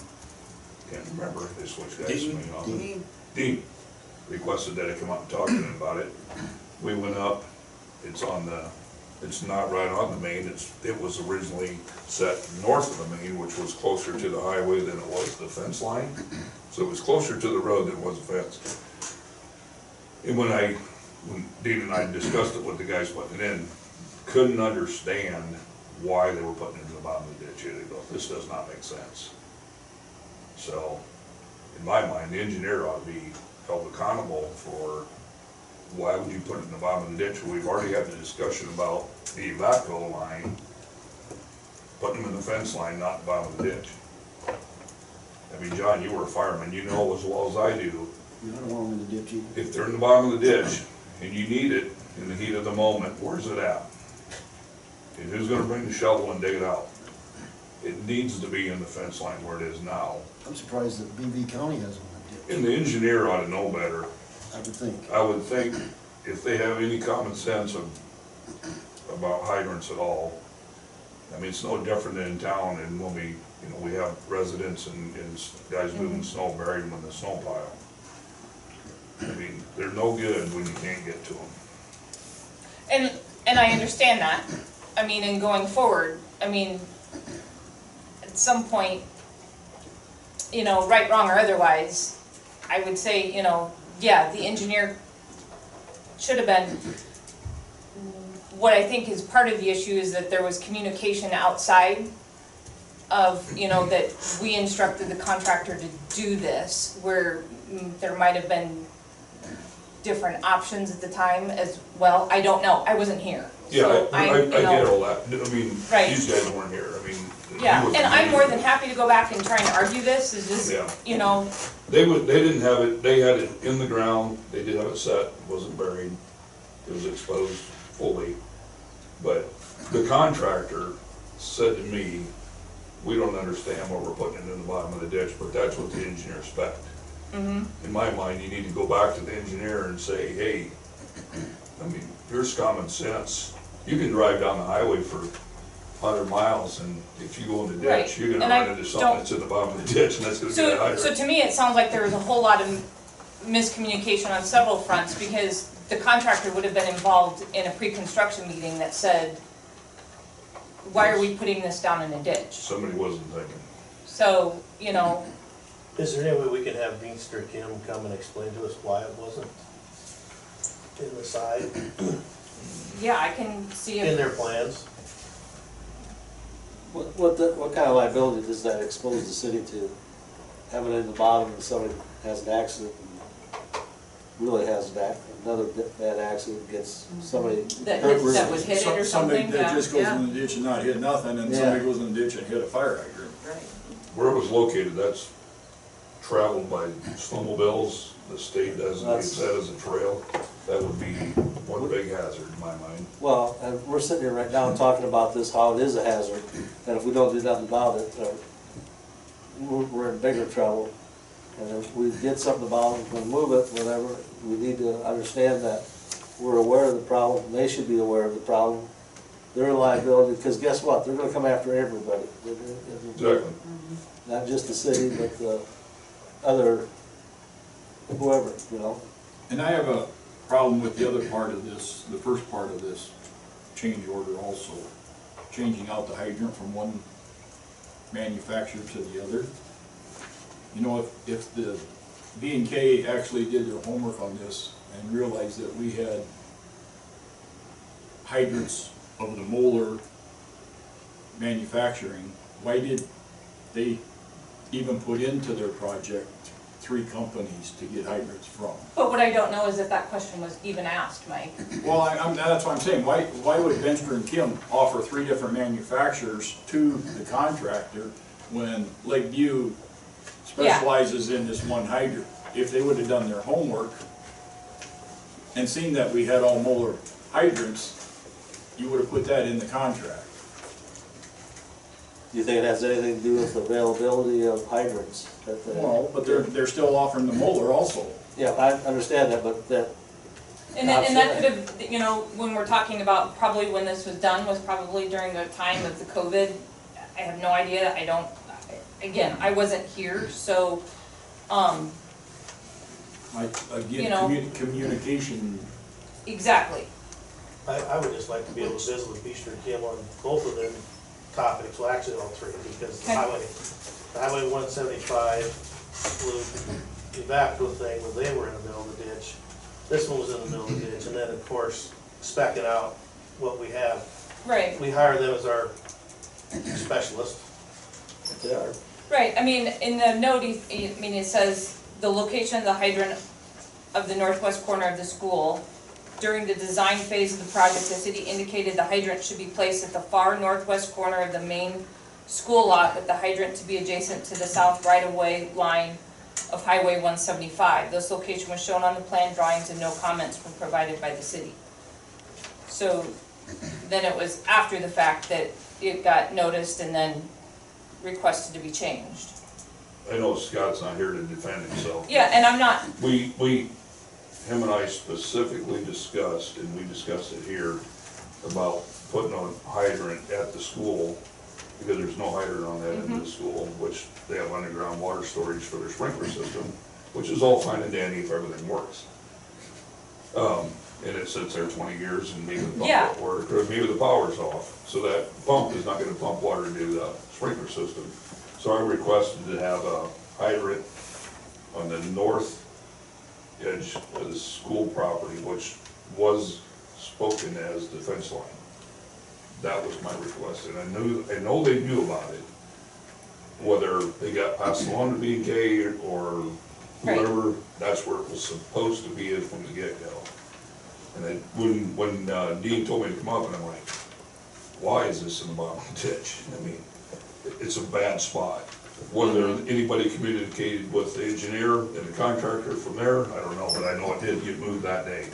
Can't remember, they switched guys. Dean requested that I come up and talk to him about it. We went up, it's not right on the main, it was originally set north of the main, which was closer to the highway than it was the fence line. So it was closer to the road than it was the fence. And when Dean and I discussed it with the guys putting it in, couldn't understand why they were putting it in the bottom of the ditch. They go, this does not make sense. So, in my mind, the engineer ought to be held accountable for why would you put it in the bottom of the ditch? We've already had the discussion about the Evapco line, putting them in the fence line, not the bottom of the ditch. I mean, John, you were a fireman, you know as well as I do. You don't want them in the ditch either. If they're in the bottom of the ditch and you need it in the heat of the moment, where's it at? And who's gonna bring the shovel and dig it out? It needs to be in the fence line where it is now. I'm surprised that BV County has one in the ditch. And the engineer ought to know better. I would think. I would think if they have any common sense about hydrants at all, I mean, it's no different than in town, and when we have residents and guys moving snow, buried them in the snow pile. I mean, they're no good when you can't get to them. and I understand that. I mean, and going forward, I mean, at some point, you know, right, wrong, or otherwise, I would say, you know, yeah, the engineer should have been. What I think is part of the issue is that there was communication outside of, you know, that we instructed the contractor to do this, where there might have been different options at the time as well. I don't know, I wasn't here. Yeah, So I you get know, all that. I mean, Right. these guys weren't here. I mean. yeah, he was- and I'm more than happy to go back and try and argue this, is just, Yeah. you know, They didn't have it, they had it in the ground, they did have it set, wasn't buried, it was exposed fully. But the contractor said to me, we don't understand why we're putting it in the bottom of the ditch, but that's what the engineer spec'd. In my mind, you need to go back to the engineer and say, hey, I mean, here's common sense. You can drive down the highway for 100 miles, and if you go in the Right. ditch, you're gonna And I run into something don't- that's in the bottom of the ditch, and that's gonna be a so hydrant. to me, it sounds like there was a whole lot of miscommunication on several fronts, because the contractor would have been involved in a pre-construction meeting that said, why are we putting this down in a ditch? Somebody wasn't thinking. So, you know, Is there any way we can have Deanster Kim come and explain to us why it wasn't in the side, yeah, I can see in if, their plans? What kind of liability does that expose the city to? Having it in the bottom and somebody has an accident and really has another bad accident, gets somebody that hurt really. that was hit it or Somebody something, that yeah. just goes in the ditch and not hit nothing, and Yeah. somebody goes in the ditch and hit a fire hydrant. Right. Where it was located, that's traveled by snowmobiles, the state designates that as a trail. That would be one big hazard in my mind. Well, and we're sitting here right now talking about this, how it is a hazard, and if we don't do nothing about it, we're in bigger trouble. And if we get something about it, we'll move it, whatever, we need to understand that we're aware of the problem, and they should be aware of the problem. They're a liability, because guess what, they're gonna come after everybody. Exactly. Not just the city, but the other, whoever, you know. And I have a problem with the other part of this, the first part of this change order also, changing out the hydrant from one manufacturer to the other. You know, if the B&K actually did their homework on this and realized that we had hydrants of the Moeller manufacturing, why did they even put into their project 3 companies to get hydrants from? But what I don't know is if that question was even asked, Mike. Well, that's what I'm saying, why would Benster and Kim offer 3 different manufacturers to the contractor when Lakeview specializes in this one hydrant. If they would've done their homework and seen that we had all Mueller hydrants, you would've put that in the contract. Do you think it has anything to do with availability of hydrants? Well, but they're still offering the Mueller also. Yeah, I understand that, but that, And that could have, you know, when we're talking about probably when this was done was probably during the time of the COVID. I have no idea, again, I wasn't here, so, You know. Communication, exactly. I would just like to be able to visit with Beaster and Kim on both of them topics, well, actually all three, because the highway 175 the Evapco thing, when they were in the middle of the ditch, this one was in the middle of the ditch, and then, of course, specking out what we have. Right. We hire them as our specialist. they are. Right, I mean, in the note, it says, the location of the hydrant of the northwest corner of the school. During the design phase of the project, the city indicated the hydrant should be placed at the far northwest corner of the main school lot, with the hydrant to be adjacent to the south right-of-way line of Highway 175. This location was shown on the plan drawings and no comments were provided by the city. So then it was after the fact that it got noticed and then requested to be changed. I know Scott's not here to defend himself. Yeah, and I'm not, Him and I specifically discussed, and we discussed it here, about putting a hydrant at the school, because there's no hydrant on that end of the school, which they have underground water storage for their sprinkler system, which is all fine and dandy if everything works. And it sits there 20 years and maybe the pump Yeah. won't work, or maybe the power's off, so that pump is not gonna pump water to the sprinkler system. So I requested to have a hydrant on the north edge of the school property, which was spoken as the fence line. That was my request, and I know they knew about it. Whether they got passed along to B&K or whoever, that's where it was supposed to be from the get-go. And then when Dean told me to come up, and I'm like, why is this in the bottom of the ditch? I mean, it's a bad spot. Whether anybody communicated with the engineer and the contractor from there, I don't know, but I know it did get moved that day.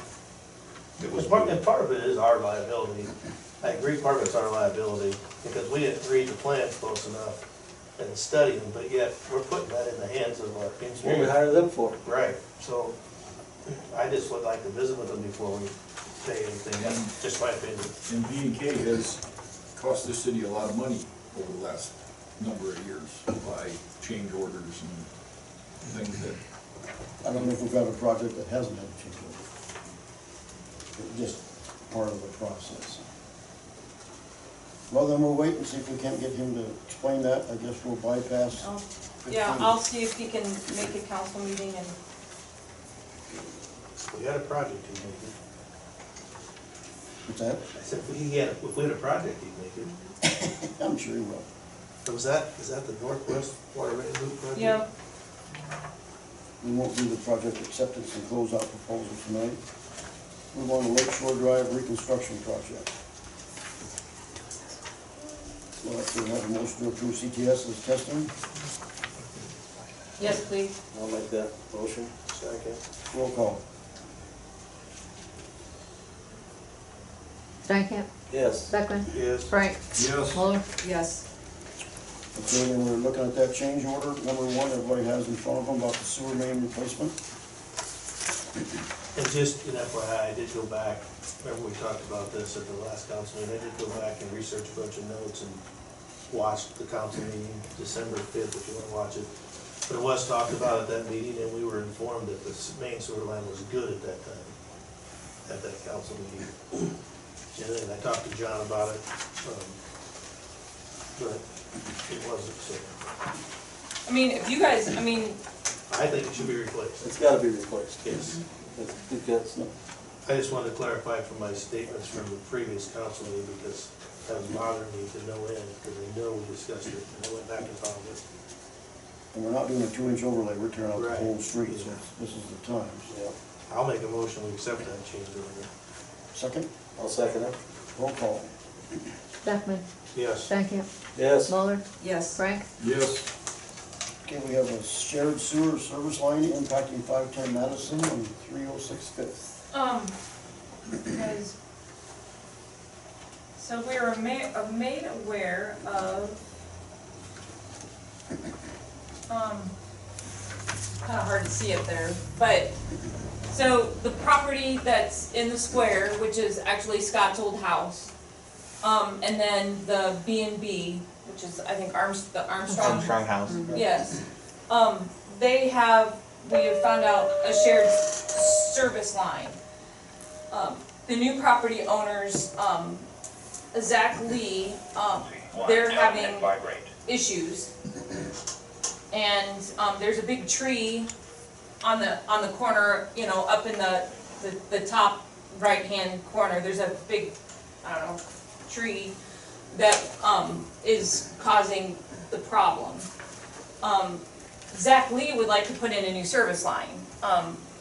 It was And moved. part of it is our liability. I agree, part of it's our liability, because we didn't read the plans close enough and study them, but yet we're putting that in the hands of our What we engineers. hire them for? Right, so I just would like to visit with them before we say anything, that's just my opinion. and B&K has cost the city a lot of money over the last number of years by change orders and things that. I don't know if we've got a project that hasn't had a change order. It's just part of the process. Well, then we'll wait and see if we can't get him to explain that. I guess we'll bypass. I'll see if he can make a council meeting and, We had a project, he'd make it. What's that? I said, if we had a project, he'd make it. I'm sure he will. So is that the Northwest Water Main Loop project? yeah, We won't do the project acceptance and closeout proposal tonight. Move on to Lake Shore Drive reconstruction project. We'll have to have a motion to approve CTS as testing. yes, please. I'll make that motion. Second. Roll call. Stankham, Yes. Beckman, Yes. Frank, Yes. Muller. Yes. Okay, and we're looking at that change order. Number one, everybody has in front of them about the sewer main replacement. And just an FYI, I did go back, remember we talked about this at the last council meeting, I did go back and research a bunch of notes and watched the council meeting December 5th, if you want to watch it. But it was talked about at that meeting, and we were informed that the main sewer line was good at that time, at that council meeting. And then I talked to John about it, but it wasn't, so I mean, if you guys, I mean, I think it should be replaced. It's gotta be replaced. Yes. Because, I just wanted to clarify from my statements from the previous council meeting, because that was bothering me to no end, because I know we discussed it, and I went back and found it. And we're not doing a 2-inch overlay, we're tearing out the Right. whole street, so this is the time. yeah, I'll make a motion, we accept that change order. Second, I'll second it. roll call. Beckman, Yes. Stankham, Yes. Muller, Yes. Frank. Yes. Okay, we have a shared sewer service line impacting 510 Madison and 306 Fifth. Because, so we were made aware of, kinda hard to see up there, but, so the property that's in the square, which is actually Scott's old house, and then the B&B, which is, I think, the Armstrong. Armstrong House. Yes. We have found out a shared service line. The new property owners, Zach Lee, they're having issues. And, there's a big tree on the corner, you know, up in the top right-hand corner. There's a big, I don't know, tree that, is causing the problem. Zach Lee would like to put in a new service line,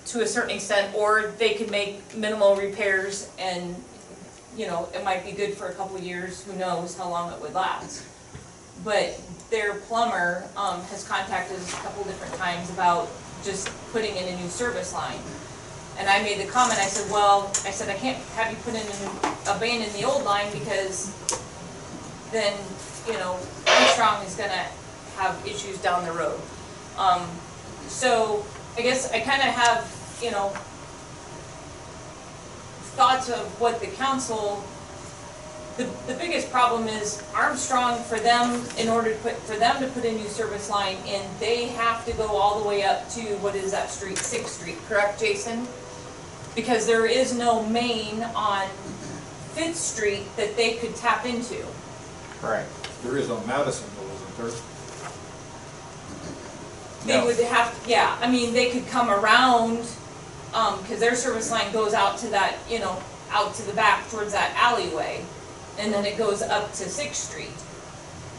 to a certain extent, or they could make minimal repairs and, you know, it might be good for a couple years, who knows how long it would last. But their plumber, has contacted us a couple different times about just putting in a new service line. And I made the comment, I said, well, I can't have you put in abandon the old line because then, you know, Armstrong is gonna have issues down the road. So I guess I kinda have, you know, thoughts of what the council, the biggest problem is Armstrong, for them, in order to for them to put a new service line in, they have to go all the way up to, what is that street, 6th Street, correct, Jason? Because there is no main on 5th Street that they could tap into. Correct. There is on Madison though, isn't there? They would have, yeah, I mean, they could come around, cause their service line goes out to that, you know, out to the back towards that alleyway, and then it goes up to 6th Street.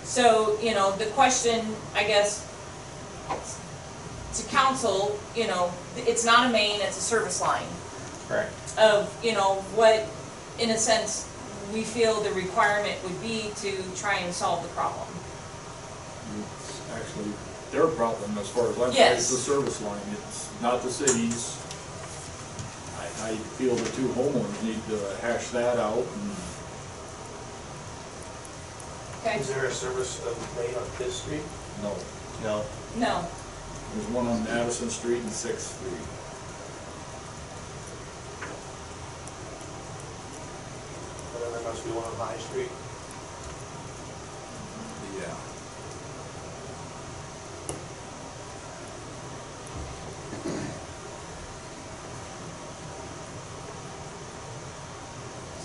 So, you know, the question, I guess, to council, you know, it's not a main, it's a service line. Correct. Of, you know, what, in a sense, we feel the requirement would be to try and solve the problem. It's actually their problem as far as I'm concerned, Yes. it's the service line, it's not the city's. I feel the two homeowners need to hash that out and Okay? Is there a service made on 5th Street? no. No. No. There's one on Madison Street and 6th Street. And then there must be one on High Street. Yeah.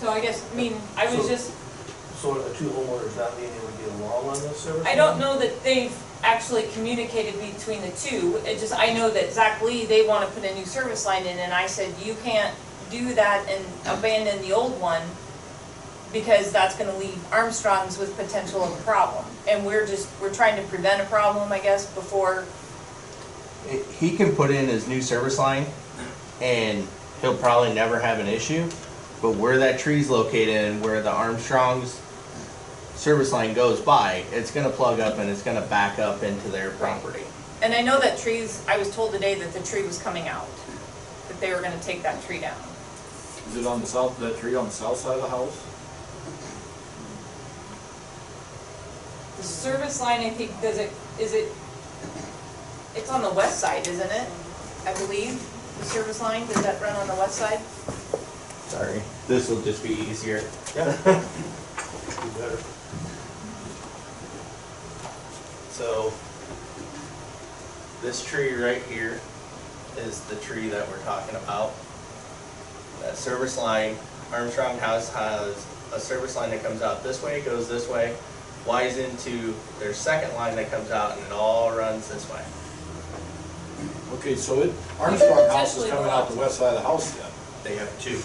So I guess, I mean, I was just, So are the two homeowners not being able to get along on this service? I don't know that they've actually communicated between the two. It just, I know that Zach Lee, they wanna put a new service line in, and I said, you can't do that and abandon the old one, because that's gonna leave Armstrongs with potential of a problem. And we're trying to prevent a problem, I guess, before, He can put in his new service line and he'll probably never have an issue. But where that tree's located and where the Armstrong's service line goes by, it's gonna plug up and it's gonna back up into their property. and I know that trees, I was told today that the tree was coming out, that they were gonna take that tree down. Is it on the south, that tree on the south side of the house? The service line, I think, it's on the west side, isn't it? I believe, the service line, does that run on the west side? Sorry. This will just be easier. Yeah. Be better. So, this tree right here is the tree that we're talking about. That service line, Armstrong House has a service line that comes out this way, goes this way, Y's into their second line that comes out, and it all runs this way. Okay, so Armstrong House is coming out the west side of the house then? They have two.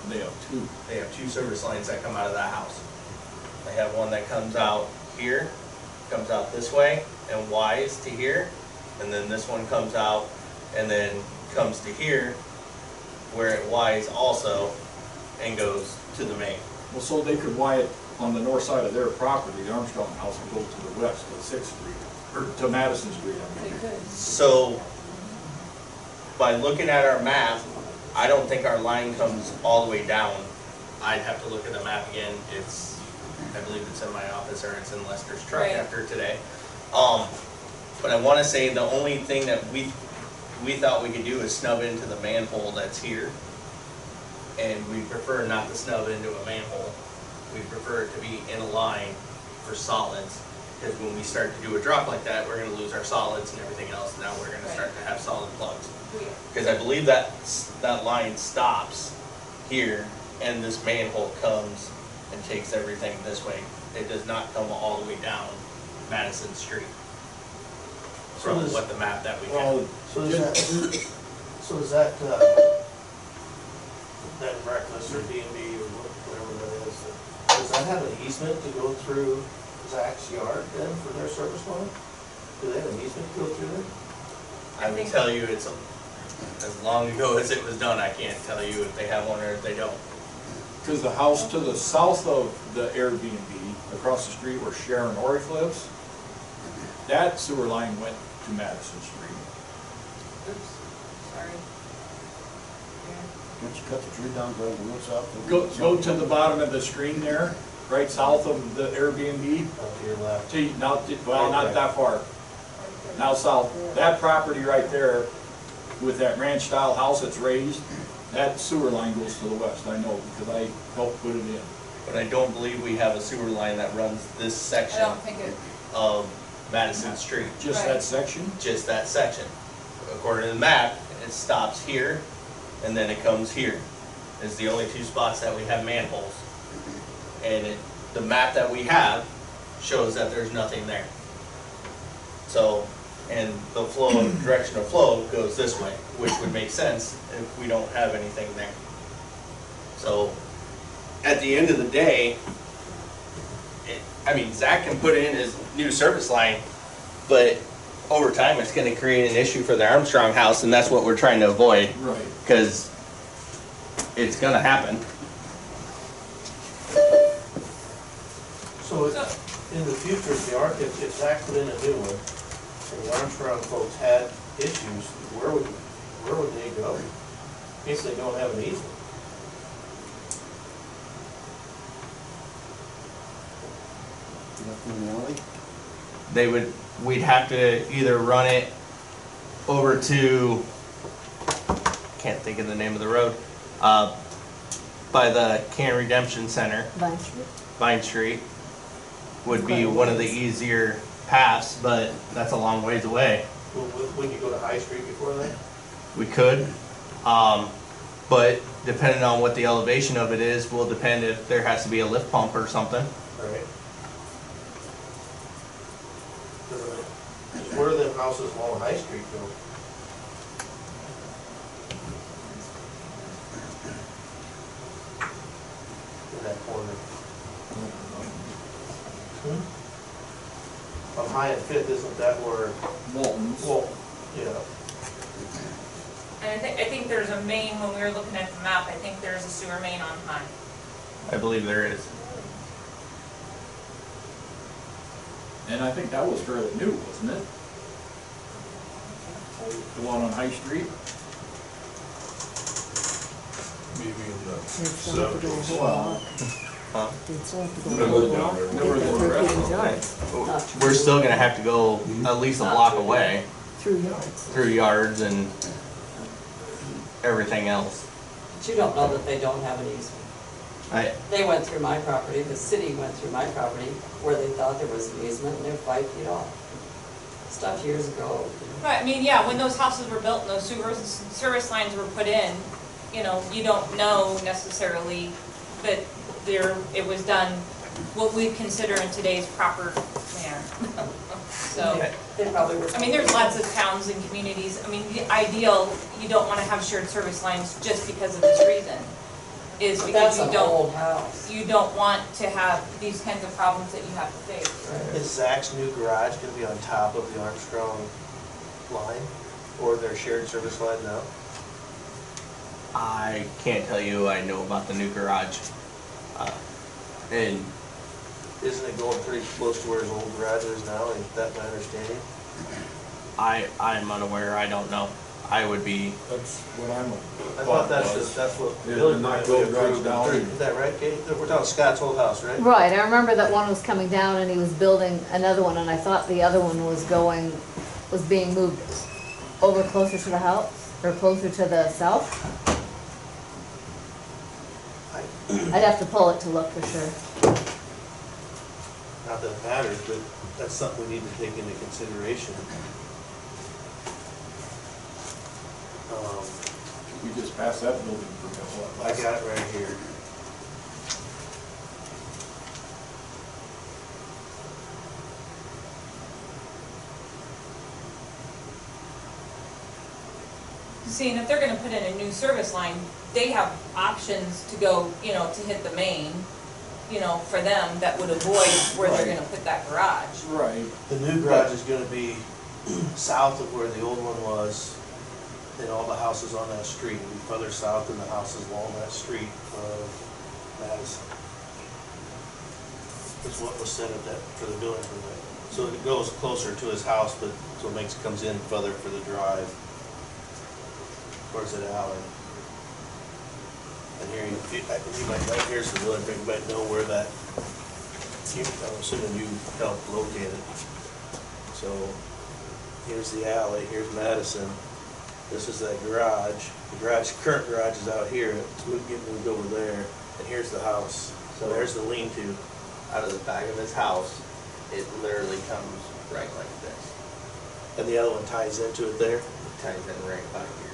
They have two. They have two service lines that come out of that house. They have one that comes out here, comes out this way, and Y's to here, and then this one comes out and then comes to here, where it Y's also, and goes to the main. Well, so they could wire it on the north side of their property, the Armstrong House, and go to the west, to 6th Street. or to Madison Street. They could. So, by looking at our map, I don't think our line comes all the way down. I'd have to look at the map again. It's, I believe it's in my office or it's in Lester's truck Right. after today. But I wanna say the only thing that we thought we could do is snub into the manhole that's here. And we prefer not to snub into a manhole. We prefer it to be in a line for solids. Because when we start to do a drop like that, we're gonna lose our solids and everything else. Now we're gonna start to have solid plugs. Because I believe that line stops here and this manhole comes and takes everything this way. It does not come all the way down Madison Street. From So what the map that we Well, have. so is that, that breakfast or B and B or whatever that is, does that have an easement to go through Zach's yard then for their service line? Do they have an easement to go through there? I would tell you it's as long ago as it was done, I can't tell you if they have one or if they don't. Because the house to the south of the Airbnb, across the street where Sharon Orrick lives, that sewer line went to Madison Street. Oops, sorry. Once you cut the tree down, go to the south. Go to the bottom of the screen there, right south of the Airbnb. Up to your left. Well, not that far. Now south, that property right there with that ranch style house that's raised, that sewer line goes to the west, I know, because I helped put it in. But I don't believe we have a sewer line that runs this I section don't think it, of Madison Street. Just Right. that section? Just that section. According to the map, it stops here and then it comes here. It's the only two spots that we have manholes. And the map that we have shows that there's nothing there. So, and the flow, direction of flow goes this way, which would make sense if we don't have anything there. So, at the end of the day, Zach can put in his new service line, but over time, it's gonna create an issue for the Armstrong house, and that's what we're trying to avoid, Right. because it's gonna happen. So in the future, if Zach put in a new one, and the Armstrong folks had issues, where would they go? In case they don't have an easement. Nothing in the alley? We'd have to either run it over to, can't think of the name of the road, by the Can Redemption Center, Vine Street. Vine Street, would be one of the easier paths, but that's a long ways away. Would you go to High Street before that? We could, but depending on what the elevation of it is, will depend if there has to be a lift pump or something. Right. Where are the houses along High Street go? In that corner. On High and Fifth, isn't that where, Walton's. well, yeah. and I think there's a main, when we were looking at the map, I think there's a sewer main on High. I believe there is. And I think that was fairly new, wasn't it? The one on High Street? Maybe in the It's gonna have to go a whole lot. Huh? It's gonna have to I'm go a gonna whole go down lot. there. Never the rest. We're still gonna have to go at least a block away Through yards. through yards and everything else. But you don't know that they don't have an easement. They went through my property, the city went through my property where they thought there was an easement and they're 5 feet off. Stuff years ago. Right, when those houses were built and those service lines were put in, you don't know necessarily that it was done what we consider in today's proper manner. So, They probably were. there's lots of towns and communities, the ideal, you don't wanna have shared service lines just because of this reason. Is But because that's an old house. you don't want to have these kinds of problems that you have to face. Is Zach's new garage gonna be on top of the Armstrong line, or their shared service line now? I can't tell you I know about the new garage. And Isn't it going pretty close to where his old garage is now? Is that my understanding? I'm unaware, I don't know. I would be, That's what I'm. I thought that's what the Yeah, village the might knock have road drives approved. down. Is that right, Kate? We're talking Scott's old house, right? Right, I remember that one was coming down and he was building another one, and I thought the other one was being moved over closer to the house, or closer to the south. I'd have to pull it to look for sure. Not that it matters, but that's something we need to take into consideration. We just passed that building for I got it right here. See, and if they're gonna put in a new service line, they have options to go, you know, to hit the main, you know, for them that would avoid where they're gonna put that garage. Right. The new garage is gonna be south of where the old one was, and all the houses on that street will be further south than the houses along that street of Madison. That's what was set at that, for the building permit. So it goes closer to his house, but, so it comes in further for the drive towards that alley. And here, you might, right here's the village, you might know where that, I'm assuming you helped locate it. So, here's the alley, here's Madison, this is that garage. The current garage is out here, it's getting moved over there, and here's the house. So there's the lean-to. out of the back of his house, it literally comes right like this. And the other one ties into it there? It ties in right about here.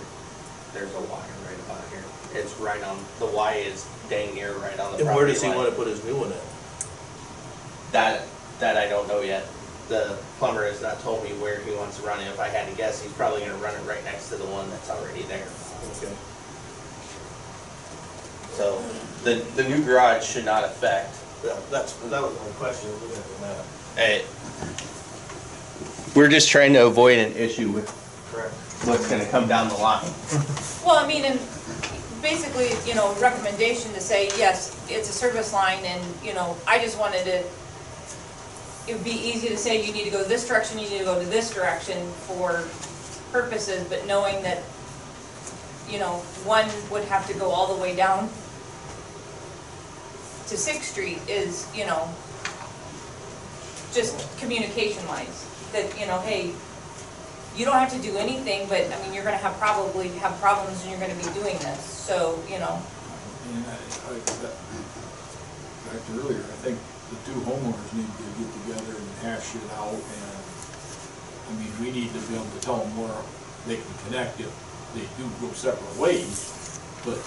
There's a wire right about here. It's right on, the Y is dang near right on the property line. And where does he want to put his new one at? That I don't know yet. The plumber has not told me where he wants to run it. If I had to guess, he's probably gonna run it right next to the one that's already there. Okay. So, the new garage should not affect. Yeah, that was my question, looking at the map. We're just trying to avoid an issue with Correct. what's gonna come down the line. Well, I mean, and basically, you know, recommendation to say, yes, it's a service line, and, you know, I just wanted to, it would be easy to say, you need to go this direction, you need to go to this direction for purposes, but knowing that, you know, one would have to go all the way down to 6th Street is, you know, just communication wise, that, you know, hey, you don't have to do anything, but, I mean, you're gonna probably have problems and you're gonna be doing this, so, you know. And back to earlier, I think the two homeowners need to get together and hash it out, and, I mean, we need to be able to tell them where they can connect if they do go separate ways, but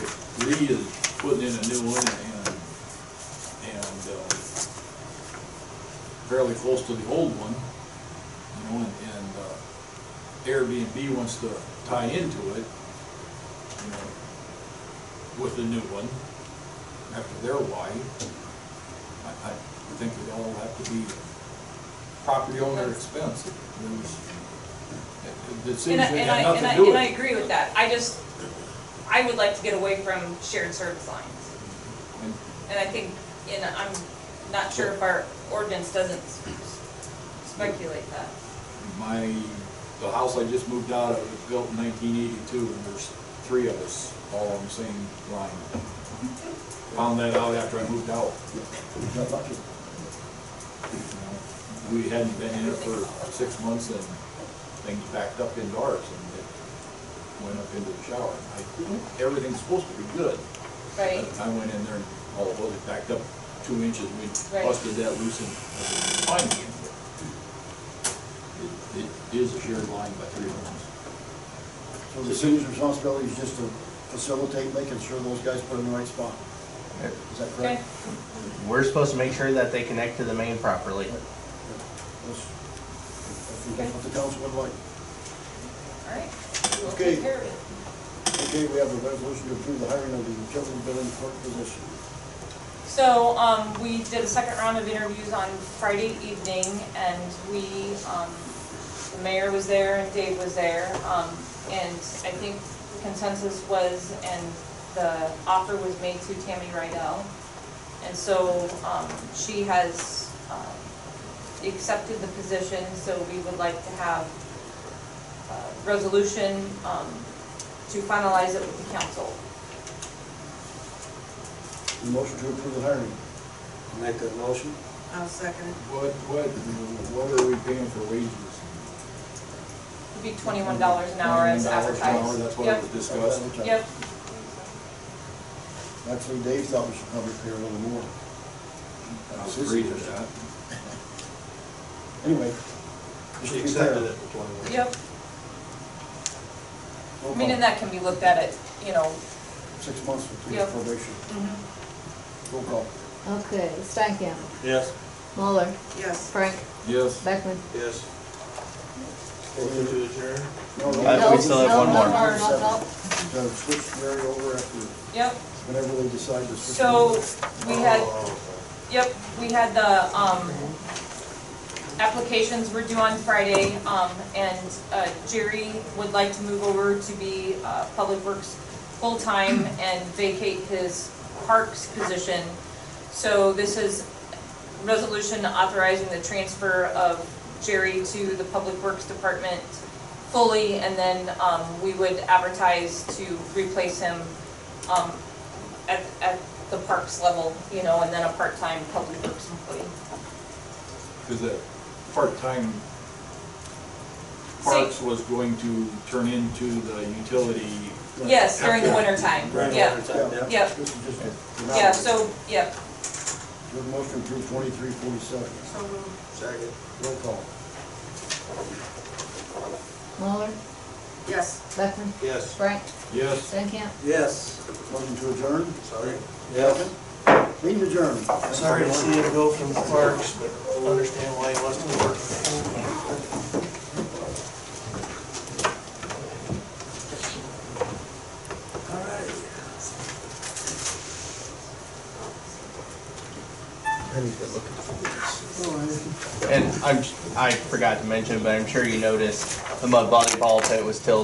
if Lee is putting in a new one and fairly close to the old one, you know, and Airbnb wants to tie into it, you know, with the new one, after their wife, I think it all have to be property owner expense. The city should have nothing to do with And I it. agree with that, I would like to get away from shared service lines. And I think, and I'm not sure if our ordinance doesn't speculate that. The house I just moved out of was built in 1982, and there's 3 of us all on the same line. Found that out after I moved out. We hadn't been in it for 6 months, and things backed up into ours, and it went up into the shower. Everything's supposed to be good. Right. I went in there and all of it backed up 2 inches. We Right. busted that loose and fine again. It is a shared line by 3 homes. So the city's responsibility is just to facilitate making sure those guys put in the right spot. Is that Okay, correct? We're supposed to make sure that they connect to the main properly. I think that's what the council would like. all right, we'll Okay. take care of it. Okay, we have a resolution to approve the hiring of the utility billing clerk position. So, we did a second round of interviews on Friday evening, and the mayor was there and Dave was there, and I think the consensus was, and the offer was made to Tammy Rydell, And so, she has, accepted the position, so we would like to have a resolution, to finalize it with the council. Motion to approve the hiring. Make that motion. I'll second it. What are we paying for wages? It'd be $21 an hour as $21 an hour, advertised. that's what Yep, was discussed. yep. Actually, Dave thought we should probably pay a little more. I was agreed to that. Anyway. just She to be accepted fair. it for 21. Yep, Roll I mean, call. and that can be looked at 6 months for Yep. probation. mhm. Roll call. Okay, Steinkamp, Yes. Muller, Yes. Frank, Yes. Beckman. Yes. Motion to adjourn? No, no, Uh, we no, still have No, one more. no. To switch Mary over after, Yep, whenever they decide to switch. so we had, Oh, yep, we had the, applications were due on Friday, and, Jerry would like to move over to be, Public Works full-time and vacate his Parks position. So this is resolution authorizing the transfer of Jerry to the Public Works Department fully, and then, we would advertise to replace him, at the Parks level, and then a part-time Public Works employee. Because that part-time parks was going to turn into the utility. Yes, during the winter time, During yeah, winter time, yeah. yep, This is just. yeah, so, yep, Your motion to approve 2347. So moved. second. Roll call. Muller, Yes. Beckman, Yes. Frank, Yes. Steinkamp. Yes. Motion to adjourn. Sorry. Yes. Meeting adjourned. Sorry to see him go from the Parks, but I understand why he wants to work. And I forgot to mention, but I'm sure you noticed the mud volleyball pit was tilted.